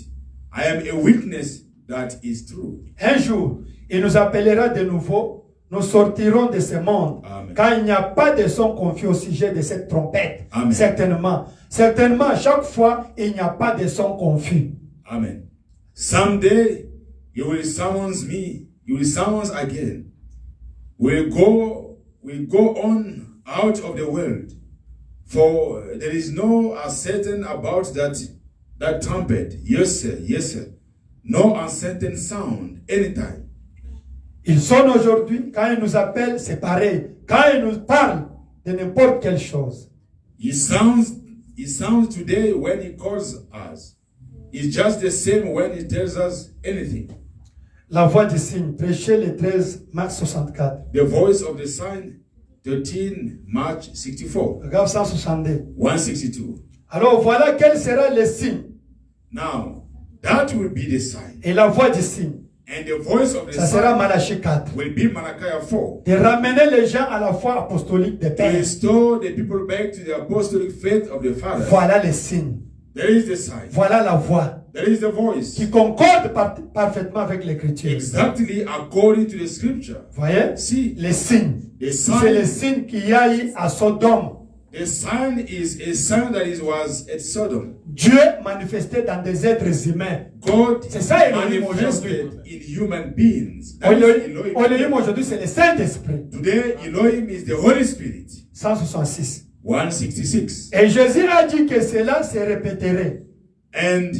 Speaker 2: I am a witness that is true.
Speaker 1: Un jour, il nous appellera de nouveau. Nous sortirons de ce monde.
Speaker 2: Amen.
Speaker 1: Quand il n'y a pas de son confié au sujet de cette trompette.
Speaker 2: Amen.
Speaker 1: Certainement. Certainement, chaque fois, il n'y a pas de son confus.
Speaker 2: Amen. Someday you will summons me. You will summons again. We'll go on out of the world. For there is no uncertain about that trumpet. Yes, sir. Yes, sir. No uncertain sound anytime.
Speaker 1: Il sonne aujourd'hui, quand il nous appelle, c'est pareil. Quand il nous parle de n'importe quelle chose.
Speaker 2: It sounds today when he calls us. It's just the same when he tells us anything.
Speaker 1: La voix du signe, prêché le 13 mars 64.
Speaker 2: The voice of the sign, 13 March 64.
Speaker 1: Regarde 162.
Speaker 2: 162.
Speaker 1: Alors voilà quel sera le signe.
Speaker 2: Now, that will be the sign.
Speaker 1: Et la voix du signe,
Speaker 2: And the voice of the
Speaker 1: ça sera
Speaker 2: sign
Speaker 1: Malachie 4.
Speaker 2: will be Malachi 4.
Speaker 1: De ramener les gens à la foi apostolique des
Speaker 2: To
Speaker 1: pères.
Speaker 2: restore the people back to the apostolic faith of the Father.
Speaker 1: Voilà le signe.
Speaker 2: There is the sign.
Speaker 1: Voilà la voix
Speaker 2: There is the voice.
Speaker 1: qui concorde parfaitement avec l'écriture.
Speaker 2: Exactly according to the scripture.
Speaker 1: Voyez?
Speaker 2: See,
Speaker 1: Les signes.
Speaker 2: the
Speaker 1: C'est le
Speaker 2: sign
Speaker 1: signe qu'il y a eu à Sodome.
Speaker 2: The sign is a sign that it was at Sodom.
Speaker 1: Dieu manifestait dans des êtres humains.
Speaker 2: God
Speaker 1: C'est ça Elohim aujourd'hui.
Speaker 2: manifested in human beings. That is Elohim.
Speaker 1: Elohim aujourd'hui, c'est le Saint-Esprit.
Speaker 2: Today, Elohim is the Holy Spirit.
Speaker 1: 166.
Speaker 2: 166.
Speaker 1: Et Jésus a dit que cela se répéterait.
Speaker 2: And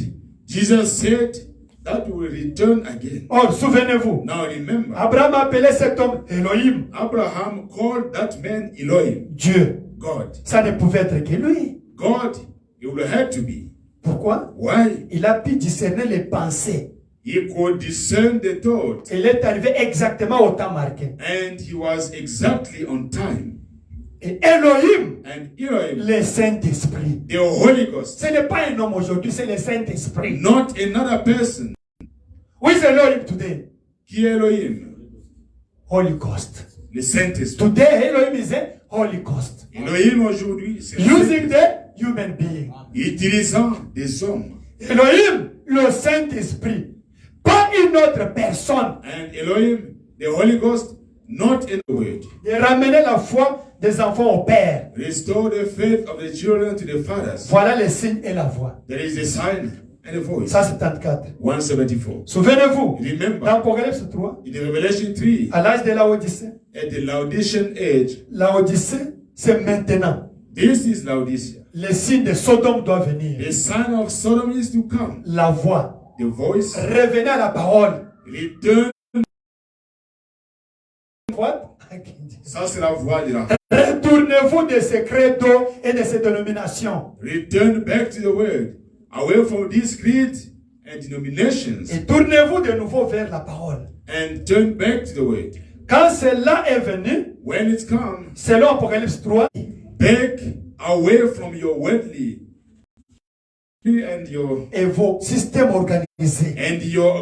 Speaker 2: Jesus said that will return again.
Speaker 1: Or, souvenez-vous,
Speaker 2: Now remember,
Speaker 1: Abraham appelait cet homme Elohim,
Speaker 2: Abraham called that man Elohim,
Speaker 1: Dieu.
Speaker 2: God.
Speaker 1: Ça ne pouvait être que lui.
Speaker 2: God, it would have to be.
Speaker 1: Pourquoi?
Speaker 2: Why?
Speaker 1: Il a pu discerner les pensées.
Speaker 2: He could discern the thought,
Speaker 1: Il est arrivé exactement au temps marqué.
Speaker 2: and he was exactly on time.
Speaker 1: Et Elohim,
Speaker 2: And Elohim,
Speaker 1: le Saint-Esprit.
Speaker 2: the Holy Ghost,
Speaker 1: Ce n'est pas un homme aujourd'hui, c'est le Saint-Esprit.
Speaker 2: not another person.
Speaker 1: Who is Elohim today?
Speaker 2: Qui est Elohim?
Speaker 1: Holy Ghost.
Speaker 2: Le Saint-Esprit.
Speaker 1: Today, Elohim is a Holy Ghost.
Speaker 2: Elohim aujourd'hui, c'est le
Speaker 1: Using
Speaker 2: Saint-Esprit.
Speaker 1: the human being.
Speaker 2: Utilisant des hommes.
Speaker 1: Elohim, le Saint-Esprit. Pas une autre personne.
Speaker 2: And Elohim, the Holy Ghost, not in the word.
Speaker 1: Il ramenait la foi des enfants au Père.
Speaker 2: Restore the faith of the children to the fathers.
Speaker 1: Voilà le signe et la voix.
Speaker 2: There is a sign and a voice.
Speaker 1: 174.
Speaker 2: 174.
Speaker 1: Souvenez-vous,
Speaker 2: Remember,
Speaker 1: dans Apocalypse 3,
Speaker 2: in the Revelation 3,
Speaker 1: à l'âge de la Odyssée,
Speaker 2: at the Laodicean age,
Speaker 1: la Odyssée, c'est maintenant.
Speaker 2: this is Laodicea.
Speaker 1: Le signe de Sodome doit venir.
Speaker 2: The sign of Sodom is to come.
Speaker 1: La voix.
Speaker 2: The voice,
Speaker 1: Revenez à la parole.
Speaker 2: return.
Speaker 1: What?
Speaker 2: Ça, c'est la voix de la.
Speaker 1: Retournez-vous de ces credos et de ces dénominations.
Speaker 2: Return back to the word. Away from these creeds and denominations.
Speaker 1: Et tournez-vous de nouveau vers la parole.
Speaker 2: And turn back to the word.
Speaker 1: Quand cela est venu,
Speaker 2: When it comes,
Speaker 1: selon Apocalypse 3,
Speaker 2: back away from your worldly and your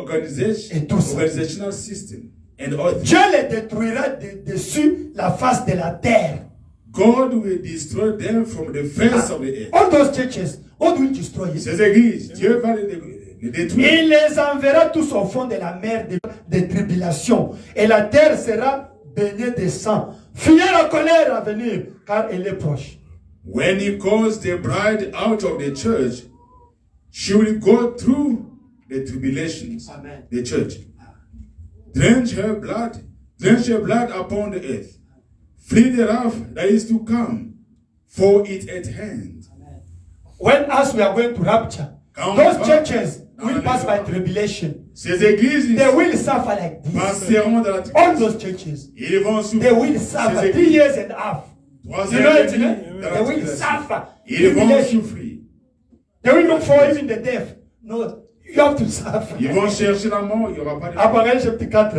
Speaker 2: organization
Speaker 1: et tout ça.
Speaker 2: organizational system and other.
Speaker 1: Dieu les détruira dessus la face de la terre.
Speaker 2: God will destroy them from the face of the earth.
Speaker 1: All those churches, what will destroy it?
Speaker 2: Ces églises, Dieu va les détruire.
Speaker 1: Il les enverra tous au fond de la mer de tribulation. Et la terre sera baignée de sang. Fuyez la colère à venir, car elle est proche.
Speaker 2: When he calls the bride out of the church, she will go through the tribulations.
Speaker 1: Amen.
Speaker 2: The church. Drench her blood upon the earth. Flee the wrath that is to come, for it at hand.
Speaker 1: When us we are going to rapture, those churches will pass by tribulation.
Speaker 2: Ces églises
Speaker 1: They will suffer like this.
Speaker 2: passeront dans la
Speaker 1: All
Speaker 2: tribulation.
Speaker 1: those churches,
Speaker 2: Ils vont souffrir.
Speaker 1: they will suffer
Speaker 2: Ces
Speaker 1: 3
Speaker 2: églises,
Speaker 1: years and a half.
Speaker 2: 3
Speaker 1: You know
Speaker 2: ans et
Speaker 1: it,
Speaker 2: demi
Speaker 1: you know?
Speaker 2: dans la
Speaker 1: They will
Speaker 2: tribulation.
Speaker 1: suffer.
Speaker 2: Ils vont
Speaker 1: Tribulation.
Speaker 2: souffrir.
Speaker 1: They will look for even the death. No, you have to suffer.
Speaker 2: Ils vont chercher la mort, il n'y aura pas de
Speaker 1: Apocalypse chapitre 4,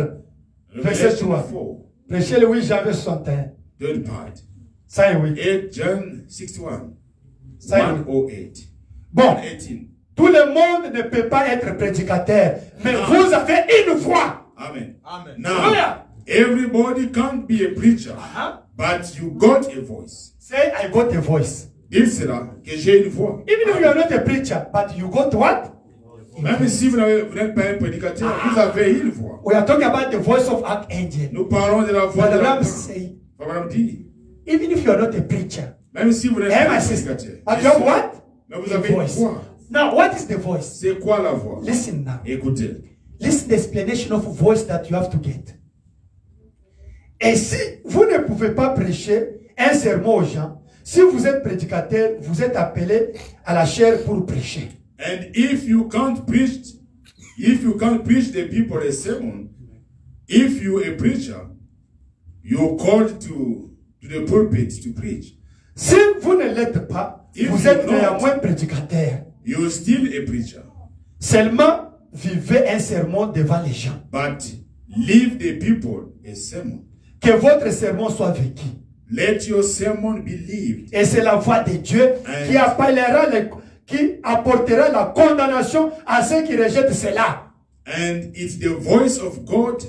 Speaker 1: verset
Speaker 2: Revelation
Speaker 1: 3.
Speaker 2: 4,
Speaker 1: Prêchez le 8 janvier 61.
Speaker 2: third part.
Speaker 1: Ça est oui.
Speaker 2: 8 John 61,
Speaker 1: Ça est oui.
Speaker 2: 108,
Speaker 1: Bon,
Speaker 2: 118.
Speaker 1: tout le monde ne peut pas être prédicateur, mais
Speaker 2: Non.
Speaker 1: vous avez une voix.
Speaker 2: Amen.
Speaker 3: Amen.
Speaker 2: Now,
Speaker 1: Hallelujah.
Speaker 2: everybody can't be a preacher, but you got a voice.
Speaker 1: Say, I got a voice.
Speaker 2: Dites cela, que j'ai une voix.
Speaker 1: Even if you are not a preacher, but you got what?
Speaker 2: Même si vous n'êtes pas un prédicateur, vous avez une voix.
Speaker 1: We are talking about the voice of Archangel.
Speaker 2: Nous parlons de la voix de
Speaker 1: Madame
Speaker 2: la
Speaker 1: Lam say,
Speaker 2: Madame dit,
Speaker 1: even if you are not a preacher,
Speaker 2: même si vous n'êtes
Speaker 1: hey
Speaker 2: pas
Speaker 1: my
Speaker 2: un
Speaker 1: sister,
Speaker 2: prédicateur,
Speaker 1: but you have what?
Speaker 2: mais vous
Speaker 1: A
Speaker 2: avez une
Speaker 1: voice.
Speaker 2: voix.
Speaker 1: Now, what is the voice?
Speaker 2: C'est quoi la voix?
Speaker 1: Listen now.
Speaker 2: Écoutez.
Speaker 1: Listen to the explanation of voice that you have to get. Et si vous ne pouvez pas prêcher un sermon aux gens, si vous êtes prédicateur, vous êtes appelé à la chair pour prêcher.
Speaker 2: And if you can't preach the people a sermon, if you a preacher, you're called to the pulpit to preach.
Speaker 1: Si vous ne l'êtes pas,
Speaker 2: If
Speaker 1: vous
Speaker 2: you're
Speaker 1: êtes
Speaker 2: not,
Speaker 1: néanmoins prédicateur.
Speaker 2: You're still a preacher,
Speaker 1: Seulement, vivez un sermon devant les gens.
Speaker 2: but leave the people a sermon.
Speaker 1: Que votre sermon soit vécu.
Speaker 2: Let your sermon be lived.
Speaker 1: Et c'est la voix de Dieu qui apportera la condamnation à ceux qui rejettent cela.
Speaker 2: And it's the voice of God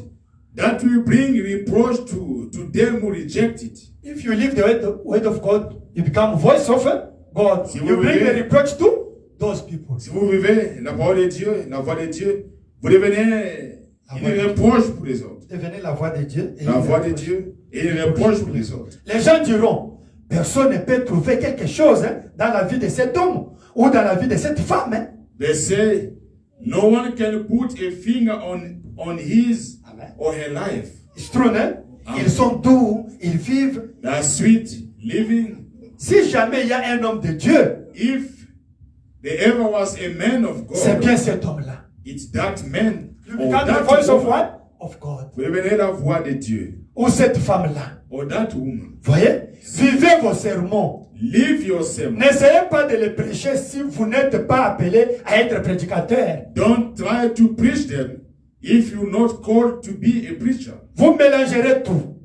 Speaker 2: that will bring reproach to them who reject it.
Speaker 1: If you leave the word of God, you become voice of God.
Speaker 2: Si
Speaker 1: you
Speaker 2: vous
Speaker 1: bring
Speaker 2: vivez-
Speaker 1: the reproach to those people.
Speaker 2: Si vous vivez la parole de Dieu, la voix de Dieu, vous devenez une reproche pour les autres.
Speaker 1: Devenez la voix de Dieu. Et
Speaker 2: La
Speaker 1: une
Speaker 2: voix de
Speaker 1: reproche.
Speaker 2: Dieu et une reproche pour les autres.
Speaker 1: Les gens diront, Personne ne peut trouver quelque chose dans la vie de cet homme ou dans la vie de cette femme.
Speaker 2: They say no one can put a finger on his or her life.
Speaker 1: C'est true, hein? Ils sont doux, ils vivent.
Speaker 2: They're sweet, living.
Speaker 1: Si jamais il y a un homme de Dieu,
Speaker 2: If there ever was a man of
Speaker 1: c'est
Speaker 2: God,
Speaker 1: bien cet homme-là.
Speaker 2: it's that man or
Speaker 1: Quand the
Speaker 2: that
Speaker 1: voice of
Speaker 2: woman.
Speaker 1: what? Of God.
Speaker 2: Vous devenez la voix de Dieu.
Speaker 1: Ou cette femme-là.
Speaker 2: Or that woman.
Speaker 1: Voyez? Vivez vos sermons.
Speaker 2: Live your sermon.
Speaker 1: N'essayez pas de les prêcher si vous n'êtes pas appelé à être prédicateur.
Speaker 2: Don't try to preach them if you're not called to be a preacher.
Speaker 1: Vous mélangerez tout.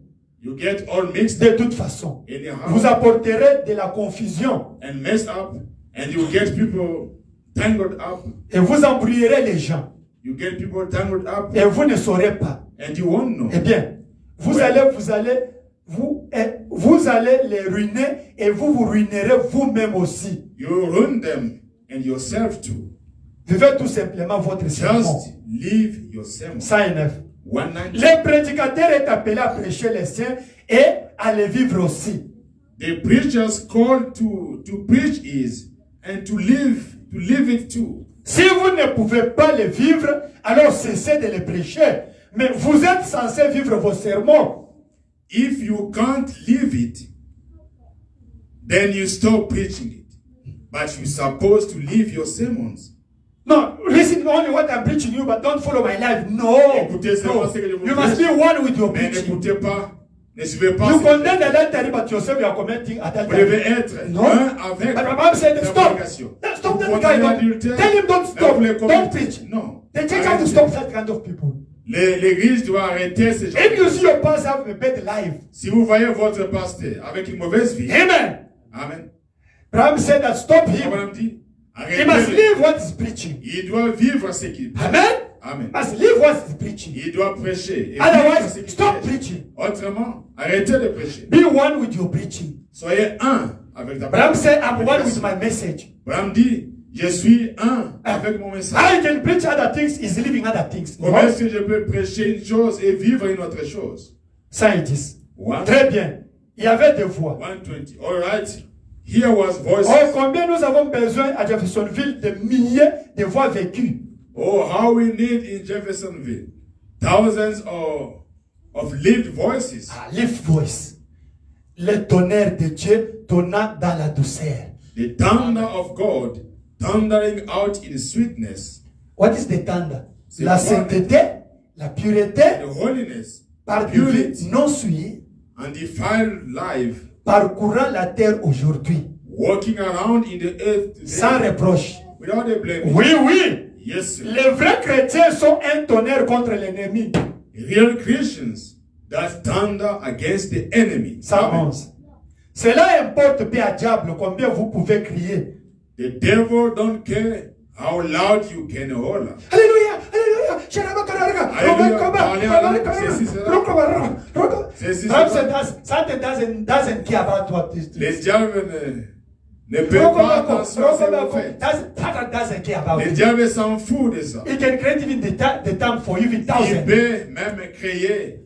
Speaker 2: You get all mixed
Speaker 1: De toute façon.
Speaker 2: anyhow
Speaker 1: Vous apporterez de la confusion.
Speaker 2: and messed up, and you get people tangled up.
Speaker 1: Et vous embrouillerez les gens.
Speaker 2: You get people tangled up,
Speaker 1: Et vous ne saurez pas.
Speaker 2: and you won't know.
Speaker 1: Eh bien, vous allez les ruiner et vous vous ruinerez vous-même aussi.
Speaker 2: You ruin them and yourself too.
Speaker 1: Vivez tout simplement votre sermon.
Speaker 2: Just live your sermon.
Speaker 1: 109.
Speaker 2: 119.
Speaker 1: Le prédicateur est appelé à prêcher les siens et à les vivre aussi.
Speaker 2: The preacher's call to preach is and to live it too.
Speaker 1: Si vous ne pouvez pas les vivre, alors cessez de les prêcher. Mais vous êtes censé vivre vos sermons.
Speaker 2: If you can't live it, then you stop preaching it. But you're supposed to live your sermons.
Speaker 1: No, listen only what I'm preaching you, but don't follow my life. No.
Speaker 2: Écoutez seulement ce que je vous
Speaker 1: You must be
Speaker 2: prêche,
Speaker 1: one with your
Speaker 2: mais
Speaker 1: preaching.
Speaker 2: n'écoutez pas, ne suivez pas.
Speaker 1: You
Speaker 2: ce-
Speaker 1: condemn adultery, but yourself you are committing
Speaker 2: Vous
Speaker 1: adultery.
Speaker 2: devez être
Speaker 1: No.
Speaker 2: un avec
Speaker 1: But my mom said,
Speaker 2: la
Speaker 1: stop.
Speaker 2: prédication.
Speaker 1: Stop
Speaker 2: Vous
Speaker 1: that
Speaker 2: condamnez
Speaker 1: guy. Don't,
Speaker 2: l'adultère,
Speaker 1: tell him don't
Speaker 2: mais
Speaker 1: stop.
Speaker 2: vous les
Speaker 1: Don't
Speaker 2: commettez.
Speaker 1: preach.
Speaker 2: Non.
Speaker 1: The church has to
Speaker 2: Arrêtez.
Speaker 1: stop that kind of people.
Speaker 2: L'Église doit arrêter ces gens.
Speaker 1: If you see your pastor have a bad life,
Speaker 2: Si vous voyez votre pasteur avec une mauvaise vie,
Speaker 1: amen.
Speaker 2: Amen.
Speaker 1: Abraham said that stop him.
Speaker 2: Abraham dit,
Speaker 1: He must
Speaker 2: arrêtez.
Speaker 1: live what he's preaching.
Speaker 2: Il doit vivre ce qu'il dit.
Speaker 1: Amen.
Speaker 2: Amen.
Speaker 1: Must live what he's preaching.
Speaker 2: Il doit prêcher. Et vivre ce
Speaker 1: Otherwise,
Speaker 2: qu'il
Speaker 1: stop
Speaker 2: prêche.
Speaker 1: preaching.
Speaker 2: Autrement, arrêtez de prêcher.
Speaker 1: Be one with your preaching.
Speaker 2: Soyez un avec ta
Speaker 1: Abraham
Speaker 2: parole.
Speaker 1: said, I'm one with my message.
Speaker 2: Abraham dit, je suis un avec mon message.
Speaker 1: I can preach other things, is living other things.
Speaker 2: Comment est-ce que je peux prêcher une chose et vivre une autre chose?
Speaker 1: Ça, ils disent.
Speaker 2: One-
Speaker 1: Très bien. Il y avait des voix.
Speaker 2: 120. All right. Here was voices.
Speaker 1: Oh, combien nous avons besoin à Jeffersonville de milliers de voix vécues.
Speaker 2: Oh, how we need in Jeffersonville thousands of lived voices.
Speaker 1: Ah, lift voice. Le tonnerre de Dieu tonnant dans la douceur.
Speaker 2: The thunder of God thundering out in sweetness.
Speaker 1: What is the thunder?
Speaker 2: C'est
Speaker 1: La
Speaker 2: quoi?
Speaker 1: sainteté, la pureté,
Speaker 2: The holiness,
Speaker 1: par des
Speaker 2: purity,
Speaker 1: vies non souillées,
Speaker 2: undefiled life,
Speaker 1: parcourant la terre aujourd'hui,
Speaker 2: walking around in the earth
Speaker 1: sans
Speaker 2: today
Speaker 1: reproche.
Speaker 2: without a blame.
Speaker 1: Oui, oui.
Speaker 2: Yes, sir.
Speaker 1: Les vrais chrétiens sont un tonnerre contre l'ennemi.
Speaker 2: Real Christians that thunder against the enemy. Amen.
Speaker 1: 111. Cela importe peu à diable combien vous pouvez crier.
Speaker 2: The devil don't care how loud you can holler.
Speaker 1: Alléluia, alléluia. Alléluia. Satan doesn't care about what this
Speaker 2: Les
Speaker 1: is.
Speaker 2: diables ne peuvent pas attention à ce que vous faites.
Speaker 1: Satan doesn't care about
Speaker 2: Les
Speaker 1: it.
Speaker 2: diables s'en foutent de ça.
Speaker 1: He can create even the time for you in
Speaker 2: Il
Speaker 1: thousands.
Speaker 2: peut même créer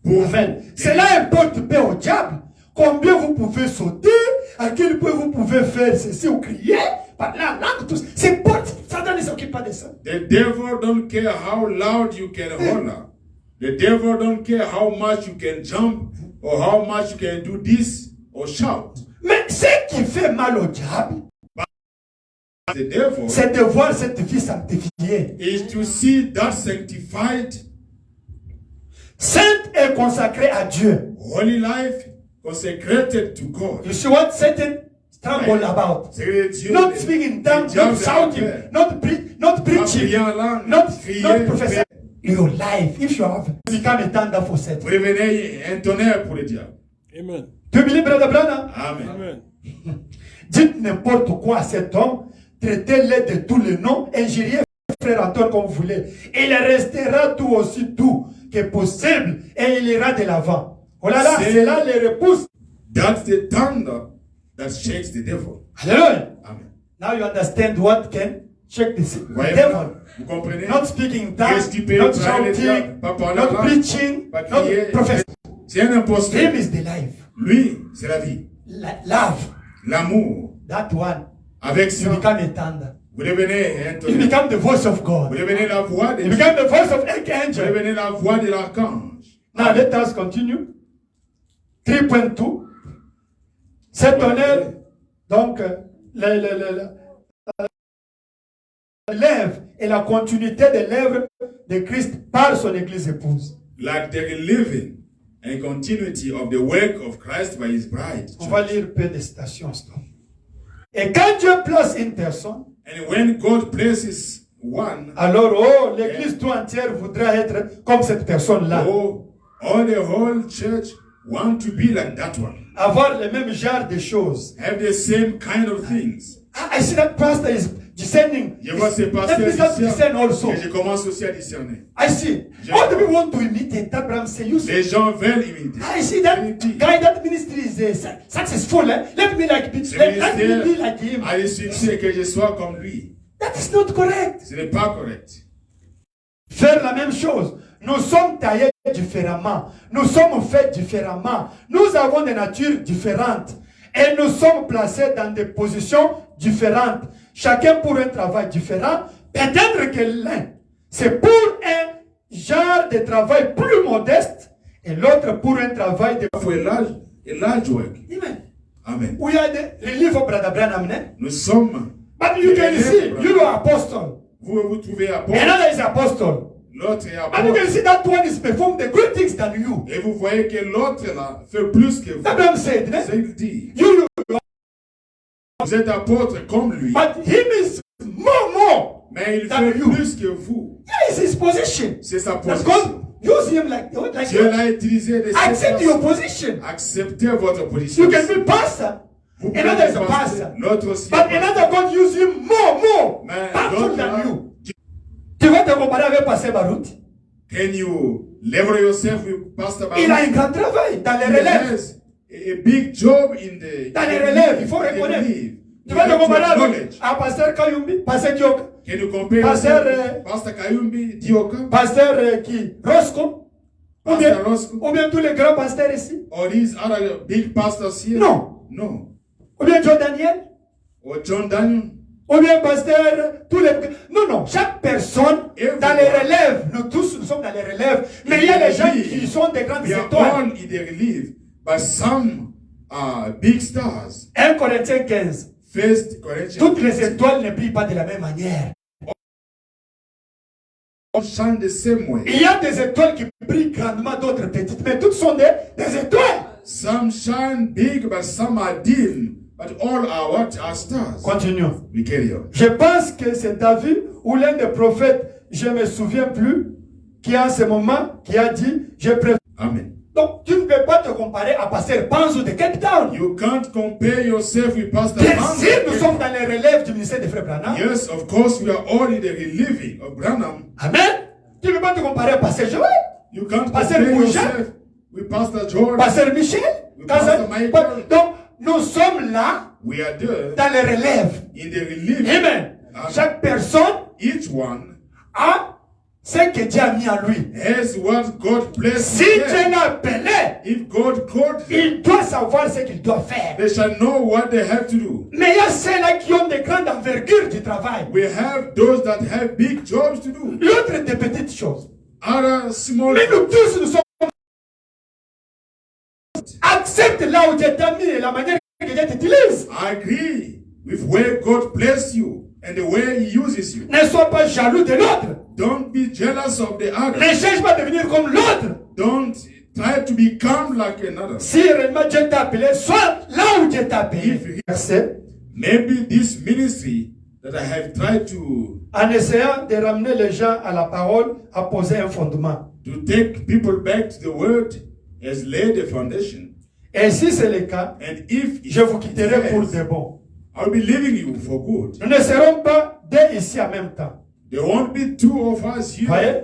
Speaker 2: pour
Speaker 1: Amen.
Speaker 2: vous.
Speaker 1: Cela importe peu au diable. Combien vous pouvez sauter, à quel point vous pouvez faire ceci ou crier, par là, tous. C'est pas, Satan ne s'occupe pas de ça.
Speaker 2: The devil don't care how loud you can holler. The devil don't care how much you can jump or how much you can do this or shout.
Speaker 1: Mais ce qui fait mal au diable,
Speaker 2: The devil
Speaker 1: c'est de voir cette vie sanctifiée,
Speaker 2: is to see that sanctified,
Speaker 1: sainte et consacrée à Dieu.
Speaker 2: holy life consecrated to God.
Speaker 1: You see what Satan stumbled about?
Speaker 2: C'est que Dieu
Speaker 1: Not speaking in tongues, not shouting, not preaching,
Speaker 2: prier en langue,
Speaker 1: not
Speaker 2: crier,
Speaker 1: prophesying. Your life, if you have become a thunder for Satan.
Speaker 2: vous devenez un tonnerre pour le diable.
Speaker 3: Amen.
Speaker 1: Tu believe, Brother Branham?
Speaker 2: Amen.
Speaker 3: Amen.
Speaker 1: Dites n'importe quoi à cet homme, traitez-le de tous les noms, injuriez frère Antoine comme vous voulez. Il restera tout aussi doux que possible et il ira de l'avant. Oh là là,
Speaker 2: C'est-
Speaker 1: cela les repousse.
Speaker 2: That's the thunder that shakes the devil.
Speaker 1: Alléluia.
Speaker 2: Amen.
Speaker 1: Now you understand what can shake the
Speaker 2: Voyez
Speaker 1: devil.
Speaker 2: maintenant? Vous comprenez?
Speaker 1: Not speaking
Speaker 2: Qu'est-ce
Speaker 1: tongues,
Speaker 2: qui peut
Speaker 1: not
Speaker 2: trahir le
Speaker 1: shouting,
Speaker 2: diable? Pas parler en
Speaker 1: not
Speaker 2: langue,
Speaker 1: preaching,
Speaker 2: pas
Speaker 1: not
Speaker 2: crier.
Speaker 1: prophesying.
Speaker 2: C'est un
Speaker 1: Him
Speaker 2: imposteur.
Speaker 1: is the life.
Speaker 2: Lui, c'est la vie.
Speaker 1: love.
Speaker 2: L'amour.
Speaker 1: That one.
Speaker 2: Avec
Speaker 1: You
Speaker 2: ça,
Speaker 1: become a thunder.
Speaker 2: vous devenez un
Speaker 1: You
Speaker 2: tonnerre.
Speaker 1: become the voice of God.
Speaker 2: Vous devenez la voix de
Speaker 1: You
Speaker 2: Dieu.
Speaker 1: become the voice of
Speaker 2: Vous
Speaker 1: archangel.
Speaker 2: devenez la voix de l'archange.
Speaker 1: Now let us continue. 3.2. Cet tonnerre, donc, l'œuvre et la continuité de l'œuvre de Christ par son Église épouse.
Speaker 2: Like the living and continuity of the work of Christ by his bride.
Speaker 1: On va lire peu de citations. Et quand Dieu place une personne,
Speaker 2: And when God places one,
Speaker 1: alors oh, l'Église tout entière voudra être comme cette personne-là.
Speaker 2: oh, all the whole church want to be like that one.
Speaker 1: Avoir le même genre de choses.
Speaker 2: Have the same kind of things.
Speaker 1: I see that pastor is discerning.
Speaker 2: Je vois ces
Speaker 1: Let
Speaker 2: pasteurs
Speaker 1: me start to discern also.
Speaker 2: et je commence aussi à discerner.
Speaker 1: I see. All the people want to imitate Abraham say, you see.
Speaker 2: Les gens veulent imiter.
Speaker 1: I see that guy, that ministry is successful. Eh? Let me like
Speaker 2: Ce
Speaker 1: let me be
Speaker 2: ministère
Speaker 1: like him.
Speaker 2: a le succès que je sois comme lui.
Speaker 1: That is not correct.
Speaker 2: Ce n'est pas correct.
Speaker 1: Faire la même chose. Nous sommes taillés différemment. Nous sommes faits différemment. Nous avons des natures différentes. Et nous sommes placés dans des positions différentes. Chacun pour un travail différent. Peut-être que l'un, c'est pour un genre de travail plus modeste et l'autre pour un travail de...
Speaker 2: For a large work.
Speaker 1: Amen.
Speaker 2: Amen.
Speaker 1: We are the relief of Brother Branham.
Speaker 2: Nous sommes.
Speaker 1: But you can see, you are apostle.
Speaker 2: Vous trouvez apôtre.
Speaker 1: Another is apostle.
Speaker 2: L'autre est
Speaker 1: And you can
Speaker 2: apôtre.
Speaker 1: see that one is performing the great things than you.
Speaker 2: Et vous voyez que l'autre là fait plus que vous.
Speaker 1: Abraham said,
Speaker 2: C'est il dit.
Speaker 1: you,
Speaker 2: Vous êtes apôtre comme lui.
Speaker 1: but him is more.
Speaker 2: Mais il
Speaker 1: Than
Speaker 2: fait
Speaker 1: you.
Speaker 2: plus que vous.
Speaker 1: Yeah, it's his position.
Speaker 2: C'est sa
Speaker 1: That
Speaker 2: position.
Speaker 1: God use him like
Speaker 2: Dieu l'a utilisé de cette
Speaker 1: accept your
Speaker 2: façon.
Speaker 1: position.
Speaker 2: Acceptez votre position.
Speaker 1: You can be pastor.
Speaker 2: Vous pouvez
Speaker 1: Another is a
Speaker 2: être
Speaker 1: pastor.
Speaker 2: L'autre aussi.
Speaker 1: But another God use him more
Speaker 2: Mais
Speaker 1: powerful
Speaker 2: l'autre
Speaker 1: than
Speaker 2: là,
Speaker 1: you. Tu vas te comparer avec Pasteur Barout.
Speaker 2: Can you level yourself with Pastor Baruch?
Speaker 1: Il a un grand travail dans les
Speaker 2: He
Speaker 1: relèves.
Speaker 2: has a big job in the.
Speaker 1: Dans les relèves, il faut reconnaître. Tu vas te comparer avec Pasteur Kayumbi, Pasteur Dioka,
Speaker 2: Can you compare
Speaker 1: Pasteur,
Speaker 2: yourself, Pastor Kayumbi, Dioka,
Speaker 1: Pasteur qui Roscoe, ou
Speaker 2: Pastor Roscoe,
Speaker 1: bien tous les grands pasteurs ici.
Speaker 2: or these other big pastors here?
Speaker 1: Non.
Speaker 2: No.
Speaker 1: Ou bien John Daniel,
Speaker 2: Or John Daniel?
Speaker 1: ou bien Pasteur, tous les... Non, chaque personne dans les relèves, nous tous nous sommes dans les relèves, mais il y a les gens qui sont des grandes
Speaker 2: We are
Speaker 1: étoiles.
Speaker 2: all in the relief, but some are big stars.
Speaker 1: 1 Corinthiens 15.
Speaker 2: First Corinthians.
Speaker 1: Toutes les étoiles ne brillent pas de la même manière.
Speaker 2: All shine the same way.
Speaker 1: Il y a des étoiles qui brillent grandement, d'autres petites, mais toutes sont des étoiles.
Speaker 2: Some shine big, but some are dim. But all are what? Are stars.
Speaker 1: Continuons.
Speaker 2: We carry on.
Speaker 1: Je pense que c'est David ou l'un des prophètes, je ne me souviens plus, qui en ce moment, qui a dit, je préfère.
Speaker 2: Amen.
Speaker 1: Donc, tu ne peux pas te comparer à Pasteur Panzo de Cape Town.
Speaker 2: You can't compare yourself with Pastor
Speaker 1: Bien
Speaker 2: Branham.
Speaker 1: sûr, nous sommes dans les relèves du ministère de Frère Branham.
Speaker 2: Yes, of course, we are all in the relieving of Branham.
Speaker 1: Amen. Tu ne peux pas te comparer à Pasteur Joël,
Speaker 2: You can't
Speaker 1: Pastor
Speaker 2: compare
Speaker 1: Bouchard.
Speaker 2: yourself with Pastor George.
Speaker 1: Pasteur Michel.
Speaker 2: Pasteur Michael.
Speaker 1: Donc, nous sommes là,
Speaker 2: We are there
Speaker 1: dans les relèves.
Speaker 2: in the relieving.
Speaker 1: Amen.
Speaker 2: Amen.
Speaker 1: Chaque personne
Speaker 2: Each one
Speaker 1: a ce que Dieu a mis en lui.
Speaker 2: has what God blessed
Speaker 1: Si
Speaker 2: them.
Speaker 1: Dieu l'a appelé,
Speaker 2: If God called them,
Speaker 1: il doit savoir ce qu'il doit faire.
Speaker 2: they shall know what they have to do.
Speaker 1: Mais il y a ceux-là qui ont des grandes envergures du travail.
Speaker 2: We have those that have big jobs to do.
Speaker 1: L'autre des petites choses.
Speaker 2: Other small
Speaker 1: Mais nous tous, nous sommes... Accepte là où Dieu t'a mis et la manière que Dieu t'utilise.
Speaker 2: I agree with where God blessed you and the way He uses you.
Speaker 1: Ne sois pas jaloux de l'autre.
Speaker 2: Don't be jealous of the other.
Speaker 1: Ne cherche pas à devenir comme l'autre.
Speaker 2: Don't try to become like another.
Speaker 1: Si réellement Dieu t'a appelé, sois là où Dieu t'a appelé. Verset.
Speaker 2: Maybe this ministry that I have tried to
Speaker 1: En essayant de ramener les gens à la parole, a posé un fondement.
Speaker 2: take people back to the word has laid the foundation.
Speaker 1: Et si c'est le cas,
Speaker 2: And if
Speaker 1: je vous quitterai pour
Speaker 2: yes,
Speaker 1: de bon.
Speaker 2: I'll be leaving you for good.
Speaker 1: Nous ne serons pas deux ici en même temps.
Speaker 2: There won't be two of us here.
Speaker 1: Voyez?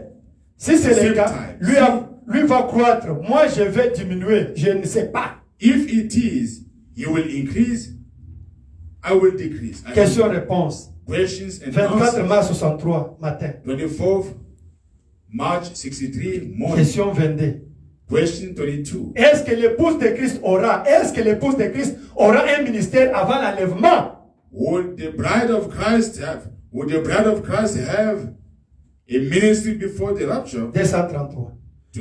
Speaker 1: Si c'est le
Speaker 2: Same
Speaker 1: cas,
Speaker 2: time.
Speaker 1: lui va croître. Moi, je vais diminuer. Je ne sais pas.
Speaker 2: If it is, he will increase, I will decrease.
Speaker 1: Question-réponse.
Speaker 2: Questions and
Speaker 1: 24
Speaker 2: answers.
Speaker 1: mars 63, matin.
Speaker 2: 24th March 63 morning.
Speaker 1: Question 22.
Speaker 2: Question 22.
Speaker 1: Est-ce que l'épouse de Christ aura un ministère avant l'enlèvement?
Speaker 2: Would the bride of Christ have a ministry before the rapture?
Speaker 1: 233.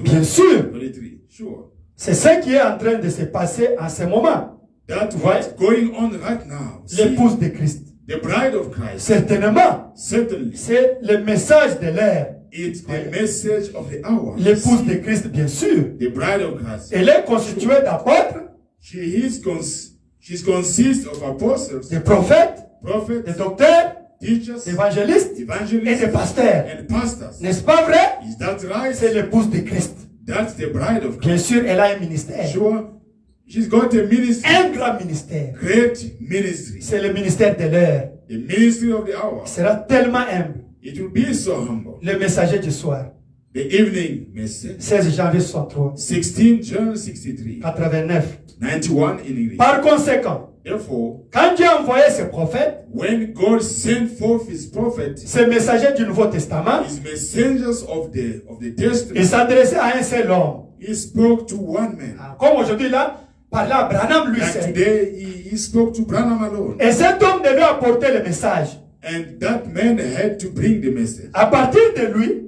Speaker 1: Bien sûr.
Speaker 2: 23. Sure.
Speaker 1: C'est ce qui est en train de se passer en ce moment.
Speaker 2: That's what's going on right now.
Speaker 1: L'épouse de Christ.
Speaker 2: The bride of Christ.
Speaker 1: Certainement.
Speaker 2: Certainly.
Speaker 1: C'est le message de l'ère.
Speaker 2: It's the message of the hour.
Speaker 1: L'épouse de Christ, bien sûr.
Speaker 2: The bride of Christ.
Speaker 1: Elle est constituée d'apôtres.
Speaker 2: She's consists of apostles,
Speaker 1: des prophètes, des docteurs,
Speaker 2: teachers,
Speaker 1: d'évangélistes et de pasteurs.
Speaker 2: and pastors.
Speaker 1: N'est-ce pas vrai?
Speaker 2: Is that right?
Speaker 1: C'est l'épouse de Christ.
Speaker 2: That's the bride of Christ.
Speaker 1: Bien sûr, elle a un ministère.
Speaker 2: Sure. She's got a ministry.
Speaker 1: Un grand ministère.
Speaker 2: Great ministry.
Speaker 1: C'est le ministère de l'heure.
Speaker 2: The ministry of the hour.
Speaker 1: Il sera tellement humble.
Speaker 2: It will be so humble.
Speaker 1: Le messager du soir.
Speaker 2: The evening message.
Speaker 1: 16 janvier 63.
Speaker 2: 16 John 63.
Speaker 1: 89.
Speaker 2: 91 in English.
Speaker 1: Par conséquent,
Speaker 2: Therefore,
Speaker 1: quand Dieu a envoyé ses prophètes,
Speaker 2: when God sent forth his prophets,
Speaker 1: ces messagers du Nouveau Testament,
Speaker 2: his messengers of the
Speaker 1: il
Speaker 2: Testament,
Speaker 1: s'adressait à un seul homme.
Speaker 2: he spoke to one man.
Speaker 1: Comme aujourd'hui là, par là, Branham lui
Speaker 2: Like
Speaker 1: seul.
Speaker 2: today, he spoke to Branham alone.
Speaker 1: Et cet homme devait apporter le message.
Speaker 2: And that man had to bring the message.
Speaker 1: À partir de lui,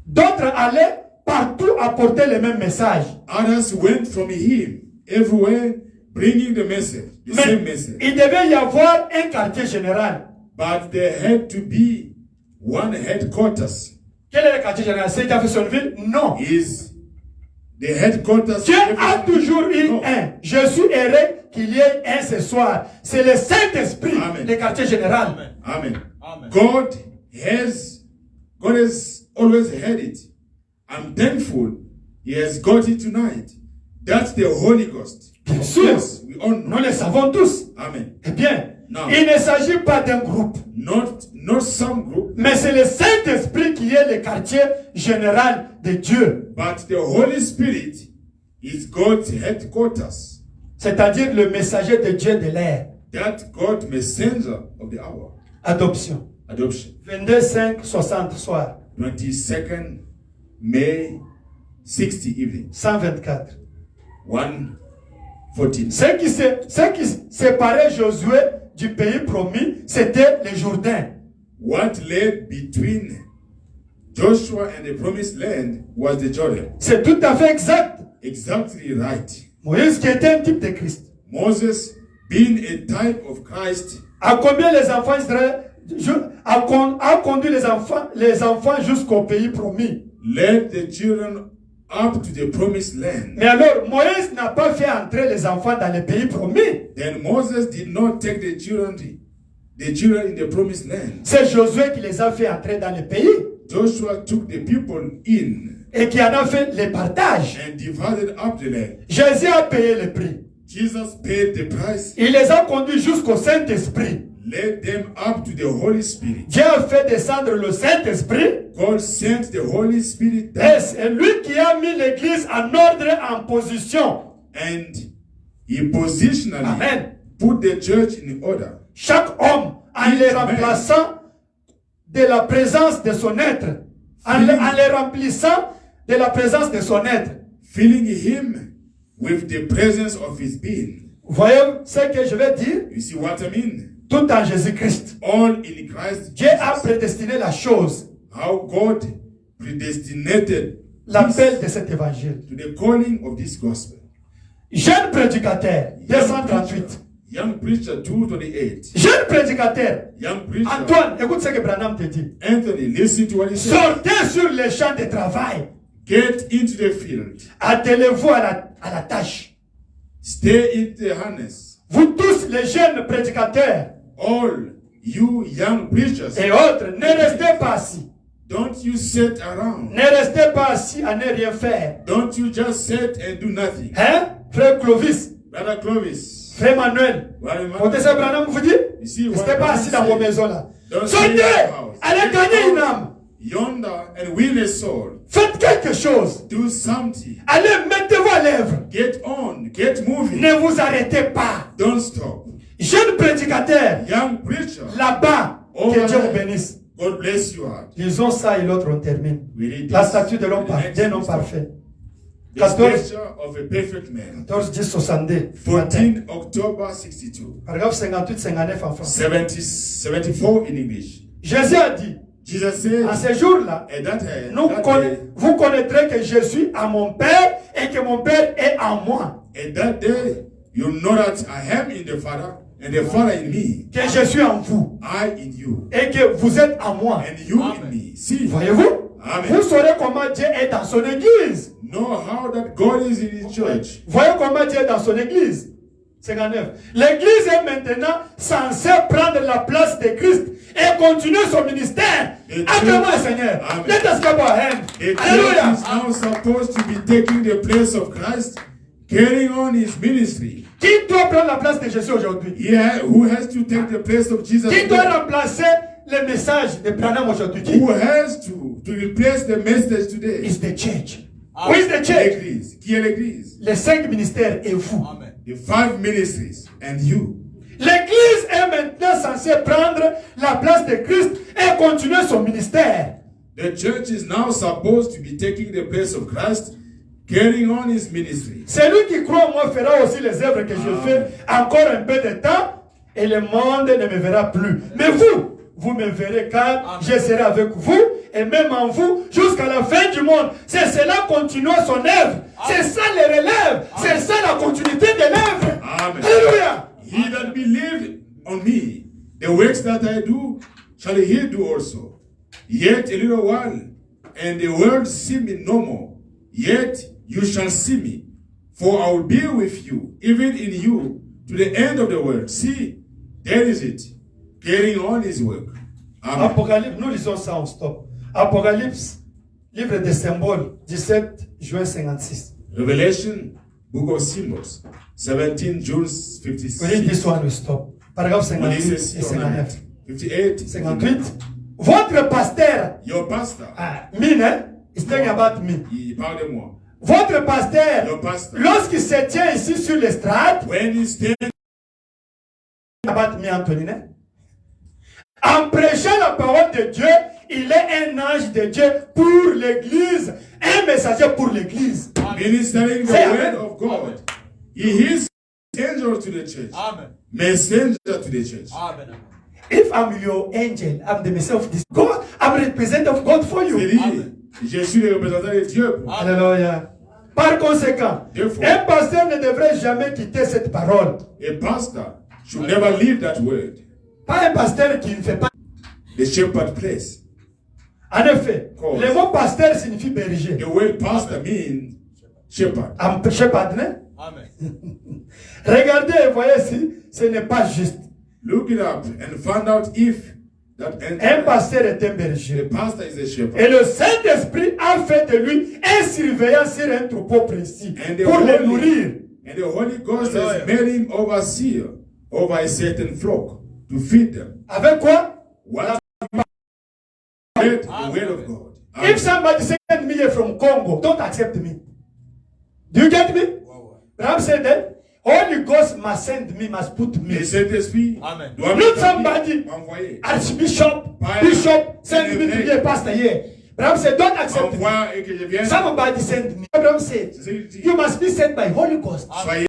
Speaker 1: d'autres allaient partout apporter le même message.
Speaker 2: Others went from him everywhere bringing the message, the
Speaker 1: Mais
Speaker 2: same message.
Speaker 1: il devait y avoir un quartier général.
Speaker 2: But there had to be one headquarters.
Speaker 1: Quel est le quartier général? C'est Jeffersonville? Non.
Speaker 2: Is the headquarters.
Speaker 1: Dieu a toujours eu
Speaker 2: No.
Speaker 1: un. Je suis heureux qu'il y ait un ce soir. C'est le Saint-Esprit,
Speaker 2: Amen.
Speaker 1: le quartier général.
Speaker 2: Amen.
Speaker 3: Amen.
Speaker 2: God has always had it. I'm thankful He has got it tonight. That's the Holy Ghost.
Speaker 1: Bien
Speaker 2: Of
Speaker 1: sûr.
Speaker 2: course, we all know.
Speaker 1: Nous le savons tous.
Speaker 2: Amen.
Speaker 1: Eh bien,
Speaker 2: Non.
Speaker 1: il ne s'agit pas d'un groupe,
Speaker 2: Not some group,
Speaker 1: mais c'est le Saint-Esprit qui est le quartier général de Dieu.
Speaker 2: but the Holy Spirit is God's headquarters.
Speaker 1: C'est-à-dire le messager de Dieu de l'air.
Speaker 2: That God messenger of the hour.
Speaker 1: Adoption.
Speaker 2: Adoption.
Speaker 1: 22, 5, 60 soir.
Speaker 2: 22nd May 60 evening.
Speaker 1: 124.
Speaker 2: 1:14.
Speaker 1: Ce qui séparait Josué du pays promis, c'était le Jourdain.
Speaker 2: What led between Joshua and the promised land was the Jordan.
Speaker 1: C'est tout à fait exact.
Speaker 2: Exactly right.
Speaker 1: Moïse qui était un type de Christ.
Speaker 2: Moses, being a type of Christ,
Speaker 1: A combien les enfants d'Israël a conduit les enfants jusqu'au pays promis.
Speaker 2: led the children up to the promised land.
Speaker 1: Mais alors, Moïse n'a pas fait entrer les enfants dans le pays promis.
Speaker 2: Then Moses did not take the children in the promised land.
Speaker 1: C'est Josué qui les a fait entrer dans le pays
Speaker 2: Joshua took the people in
Speaker 1: et qui en a fait le partage.
Speaker 2: and divided up the land.
Speaker 1: Jésus a payé le prix.
Speaker 2: Jesus paid the price,
Speaker 1: Il les a conduits jusqu'au Saint-Esprit.
Speaker 2: led them up to the Holy Spirit.
Speaker 1: Dieu a fait descendre le Saint-Esprit.
Speaker 2: God sent the Holy Spirit
Speaker 1: Et
Speaker 2: down,
Speaker 1: c'est lui qui a mis l'église en ordre, en position.
Speaker 2: and he positionally
Speaker 1: Amen.
Speaker 2: put the church in order.
Speaker 1: Chaque homme, en les remplaçant de la présence de son être, en les remplissant de la présence de son être.
Speaker 2: Filling him with the presence of his being.
Speaker 1: Vous voyez ce que je vais dire?
Speaker 2: You see what I mean?
Speaker 1: Tout en Jésus-Christ.
Speaker 2: All in Christ
Speaker 1: Dieu a
Speaker 2: Jesus.
Speaker 1: prédestiné la chose,
Speaker 2: How God predestinated
Speaker 1: l'appel
Speaker 2: this
Speaker 1: de cet évangile.
Speaker 2: to the calling of this gospel.
Speaker 1: Jeune prédicateur, 238.
Speaker 2: Young preacher 228.
Speaker 1: Jeune prédicateur,
Speaker 2: Young preacher
Speaker 1: Antoine, écoute ce que Branham te dit.
Speaker 2: Anthony, listen to what he said.
Speaker 1: Sortez sur les champs de travail.
Speaker 2: Get into the field.
Speaker 1: Attelez-vous à la tâche.
Speaker 2: Stay in the harness.
Speaker 1: Vous tous les jeunes prédicateurs
Speaker 2: All you young preachers,
Speaker 1: et autres, ne restez pas assis.
Speaker 2: don't you sit around.
Speaker 1: Ne restez pas assis à ne rien faire.
Speaker 2: Don't you just sit and do nothing.
Speaker 1: Hein? Frère Clovis,
Speaker 2: Brother Clovis,
Speaker 1: frère Manuel,
Speaker 2: what
Speaker 1: Côté Branham vous dit,
Speaker 2: You see what
Speaker 1: restez pas
Speaker 2: Branham
Speaker 1: assis dans
Speaker 2: said?
Speaker 1: vos maisons là.
Speaker 2: Don't stay in
Speaker 1: Sortez,
Speaker 2: your house.
Speaker 1: allez gagner une âme.
Speaker 2: Yonder and win a soul.
Speaker 1: Faites quelque chose.
Speaker 2: Do something.
Speaker 1: Allez, mettez-vous à l'œuvre.
Speaker 2: Get on. Get moving.
Speaker 1: Ne vous arrêtez pas.
Speaker 2: Don't stop.
Speaker 1: Jeune prédicateur,
Speaker 2: Young preacher,
Speaker 1: là-bas,
Speaker 2: Oh,
Speaker 1: que Dieu
Speaker 2: my
Speaker 1: vous
Speaker 2: God.
Speaker 1: bénisse.
Speaker 2: God bless your heart.
Speaker 1: Lisons ça et l'autre on termine.
Speaker 2: We read
Speaker 1: La
Speaker 2: this.
Speaker 1: statue de l'homme
Speaker 2: The next
Speaker 1: d'un homme
Speaker 2: is
Speaker 1: parfait.
Speaker 2: The
Speaker 1: 14,
Speaker 2: stature of a perfect man.
Speaker 1: 14, 10, 62.
Speaker 2: 14 October 62.
Speaker 1: Paragraphe 58, 59 en français.
Speaker 2: 74 in English.
Speaker 1: Jésus a dit,
Speaker 2: Jesus said,
Speaker 1: en ces jours-là,
Speaker 2: at that day,
Speaker 1: vous connaîtrez que je suis à mon Père et que mon Père est en moi.
Speaker 2: at that day, you know that I am in the Father and the Father in me.
Speaker 1: Que je suis en vous
Speaker 2: I in you
Speaker 1: et que vous êtes en moi.
Speaker 2: and you in me. See,
Speaker 1: Voyez-vous?
Speaker 2: Amen.
Speaker 1: Vous saurez comment Dieu est dans son église.
Speaker 2: know how that God is in His church.
Speaker 1: Voyez comment Dieu est dans son église. 59. L'église est maintenant censée prendre la place de Christ et continuer son ministère. Acclamons le Seigneur.
Speaker 2: Amen.
Speaker 1: Let us clap our hands.
Speaker 2: The church
Speaker 1: Alléluia.
Speaker 2: is now supposed to be taking the place of Christ, carrying on His ministry.
Speaker 1: Qui doit prendre la place de Jésus aujourd'hui?
Speaker 2: Yeah, who has to take the place of Jesus?
Speaker 1: Qui doit
Speaker 2: today?
Speaker 1: remplacer le message de Branham aujourd'hui? Qui?
Speaker 2: Who has to replace the message today?
Speaker 1: Is the church. Who is the church?
Speaker 2: L'église. Qui est l'église?
Speaker 1: Les 5 ministères et vous.
Speaker 3: Amen.
Speaker 2: The 5 ministries and you.
Speaker 1: L'église est maintenant censée prendre la place de Christ et continuer son ministère.
Speaker 2: The church is now supposed to be taking the place of Christ, carrying on His ministry.
Speaker 1: Celui qui croit en moi fera aussi les œuvres que je fais encore un peu de temps et le monde ne me verra plus. Mais vous me verrez car je serai avec vous et même en vous jusqu'à la fin du monde. C'est cela continuer son œuvre. C'est ça le relève. C'est ça la continuité de l'œuvre.
Speaker 2: Amen.
Speaker 1: Alléluia.
Speaker 2: He that believed on me, the works that I do, shall he do also. Yet a little while, and the world see me no more. Yet you shall see me, for I will be with you, even in you, to the end of the world. See, there is it, carrying on His work. Amen.
Speaker 1: Apocalypse, nous lisons ça en stop. Apocalypse, livre des symboles, 17 juin 56.
Speaker 2: Revelation, book of symbols, 17 June
Speaker 1: We read this
Speaker 2: 56.
Speaker 1: one, we stop. Paragraphe 58 et 59.
Speaker 2: 58.
Speaker 1: 58. Votre pasteur,
Speaker 2: Your pastor,
Speaker 1: me, hein? It's talking about me.
Speaker 2: il parle de moi.
Speaker 1: Votre pasteur,
Speaker 2: Your pastor,
Speaker 1: lorsqu'il se tient ici sur l'estrade,
Speaker 2: when he stands
Speaker 1: about me, Anthony, hein? En prêchant la parole de Dieu, il est un ange de Dieu pour l'église, un messager pour l'église.
Speaker 2: ministering the
Speaker 1: Say
Speaker 2: word
Speaker 1: amen.
Speaker 2: of God. He is angel to the church,
Speaker 3: Amen.
Speaker 2: messenger to the church.
Speaker 3: Amen.
Speaker 1: If I'm your angel, I'm the messenger of this God, I'm representative of God for you.
Speaker 2: C'est-à-dire, je suis le représentant de Dieu.
Speaker 1: Alléluia. Par conséquent,
Speaker 2: Therefore,
Speaker 1: un pasteur ne devrait jamais quitter cette parole.
Speaker 2: a pastor should never leave that word.
Speaker 1: Pas un pasteur qui ne fait pas.
Speaker 2: The shepherd place.
Speaker 1: En effet,
Speaker 2: Cause.
Speaker 1: le mot pasteur signifie berger.
Speaker 2: The word pastor means shepherd.
Speaker 1: Un shepherd, né?
Speaker 3: Amen.
Speaker 1: Regardez et voyez si ce n'est pas juste.
Speaker 2: Look it up and find out if that
Speaker 1: Un pasteur est un
Speaker 2: the
Speaker 1: berger.
Speaker 2: pastor is a shepherd.
Speaker 1: Et le Saint-Esprit a fait de lui un surveillant sur un troupeau précis
Speaker 2: And the
Speaker 1: pour le
Speaker 2: Holy-
Speaker 1: nourrir.
Speaker 2: And the Holy Ghost has made him overseer over a certain flock to feed them.
Speaker 1: Avec quoi?
Speaker 2: What? The word of God.
Speaker 1: If somebody send me from Congo, don't accept me. Do you get me? Abraham said that Holy Ghost must send me, must put
Speaker 2: Le
Speaker 1: me.
Speaker 2: Saint-Esprit
Speaker 3: Amen.
Speaker 2: doit
Speaker 1: Not somebody,
Speaker 2: m'envoyer.
Speaker 1: Archbishop,
Speaker 2: Pas
Speaker 1: Bishop, send me to
Speaker 2: évêque.
Speaker 1: be a pastor here. Abraham said, don't accept me.
Speaker 2: M'envoie et que je vienne.
Speaker 1: Somebody send me. Abraham said,
Speaker 2: C'est ce qu'il dit.
Speaker 1: you must be sent by Holy Ghost.
Speaker 2: Soyez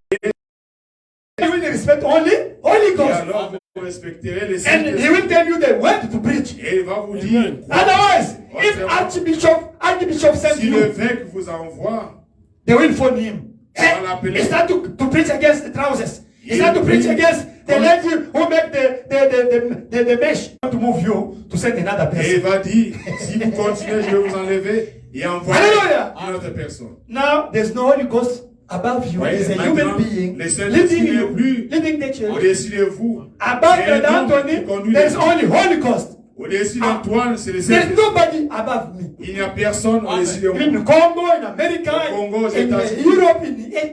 Speaker 1: He will respect only Holy
Speaker 2: et
Speaker 1: Ghost.
Speaker 2: alors vous respecterez les
Speaker 1: And he
Speaker 2: Saint-Esprit.
Speaker 1: will tell you the word to preach.
Speaker 2: Et il va vous dire quoi.
Speaker 1: Otherwise, if
Speaker 2: Autrement,
Speaker 1: Archbishop sends
Speaker 2: si
Speaker 1: you,
Speaker 2: l'évêque vous envoie,
Speaker 1: they will phone him.
Speaker 2: On l'appelle.
Speaker 1: It's not to preach against the trousers. It's
Speaker 2: Il
Speaker 1: not to preach
Speaker 2: prie.
Speaker 1: against the lady who make the mesh to move you to send another
Speaker 2: et il
Speaker 1: person.
Speaker 2: va dire, si vous continuez, je vais vous enlever et envoyer
Speaker 1: Alléluia.
Speaker 2: une autre personne.
Speaker 1: Now, there's no Holy Ghost above you.
Speaker 2: Ouais,
Speaker 1: There's a
Speaker 2: maintenant,
Speaker 1: human being
Speaker 2: le Saint-Esprit
Speaker 1: leading
Speaker 2: n'est
Speaker 1: you,
Speaker 2: plus
Speaker 1: leading the church.
Speaker 2: Au-dessus de vous.
Speaker 1: Above
Speaker 2: C'est
Speaker 1: Brother
Speaker 2: un homme qui
Speaker 1: Anthony,
Speaker 2: conduit
Speaker 1: there's
Speaker 2: les-
Speaker 1: only Holy Ghost.
Speaker 2: Au-dessus d'Antoine, c'est le
Speaker 1: There's
Speaker 2: Saint-Esprit.
Speaker 1: nobody above me.
Speaker 2: Il n'y a personne au-dessus de moi.
Speaker 1: In Congo, in America,
Speaker 2: Au Congo, aux
Speaker 1: in
Speaker 2: États-Unis.
Speaker 1: Europe, in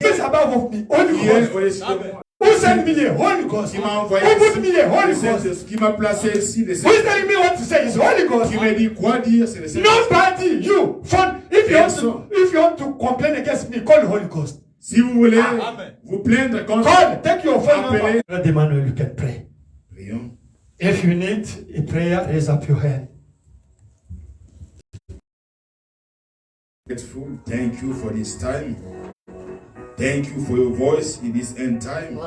Speaker 1: is above of me. Holy
Speaker 2: Qui est
Speaker 1: Ghost.
Speaker 2: au-dessus de moi.
Speaker 1: Who sent me here? Holy Ghost.
Speaker 2: Qui m'a envoyé
Speaker 1: Who put me here?
Speaker 2: le
Speaker 1: Holy Ghost.
Speaker 2: Saint-Esprit. Qui m'a placé ici, le
Speaker 1: Who is
Speaker 2: Saint-Esprit.
Speaker 1: telling me what to say? It's Holy Ghost.
Speaker 2: Qui me dit quoi dire, c'est le Saint-Esprit.
Speaker 1: Nobody, you. If you want to complain against me, call the Holy Ghost.
Speaker 2: Si vous voulez
Speaker 3: Amen.
Speaker 2: vous plaindre contre
Speaker 1: Call, take your phone
Speaker 2: Appelez.
Speaker 1: number. Brother Emmanuel, you can pray.
Speaker 2: Prions.
Speaker 1: If you need a prayer, raise up your hand.
Speaker 2: Grateful. Thank you for this time. Thank you for your voice in this end time.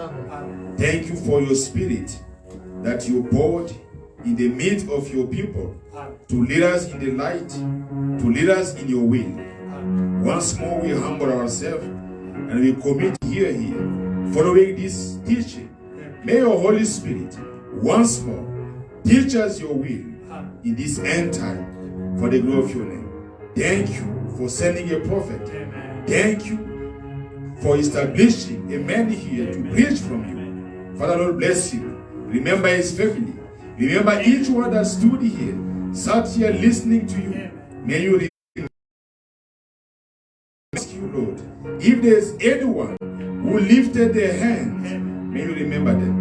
Speaker 2: Thank you for your spirit that you poured in the midst of your people to lead us in the light, to lead us in your will. Once more we humble ourselves and we commit here, following this teaching. May your Holy Spirit once more teach us your will in this end time for the glory of your name. Thank you for sending a prophet. Thank you for establishing a man here to preach from you. Father, Lord, bless him. Remember his family. Remember each one that stood here, sat here listening to you. May you ask you, Lord, if there's anyone who lifted their hand, may you remember them.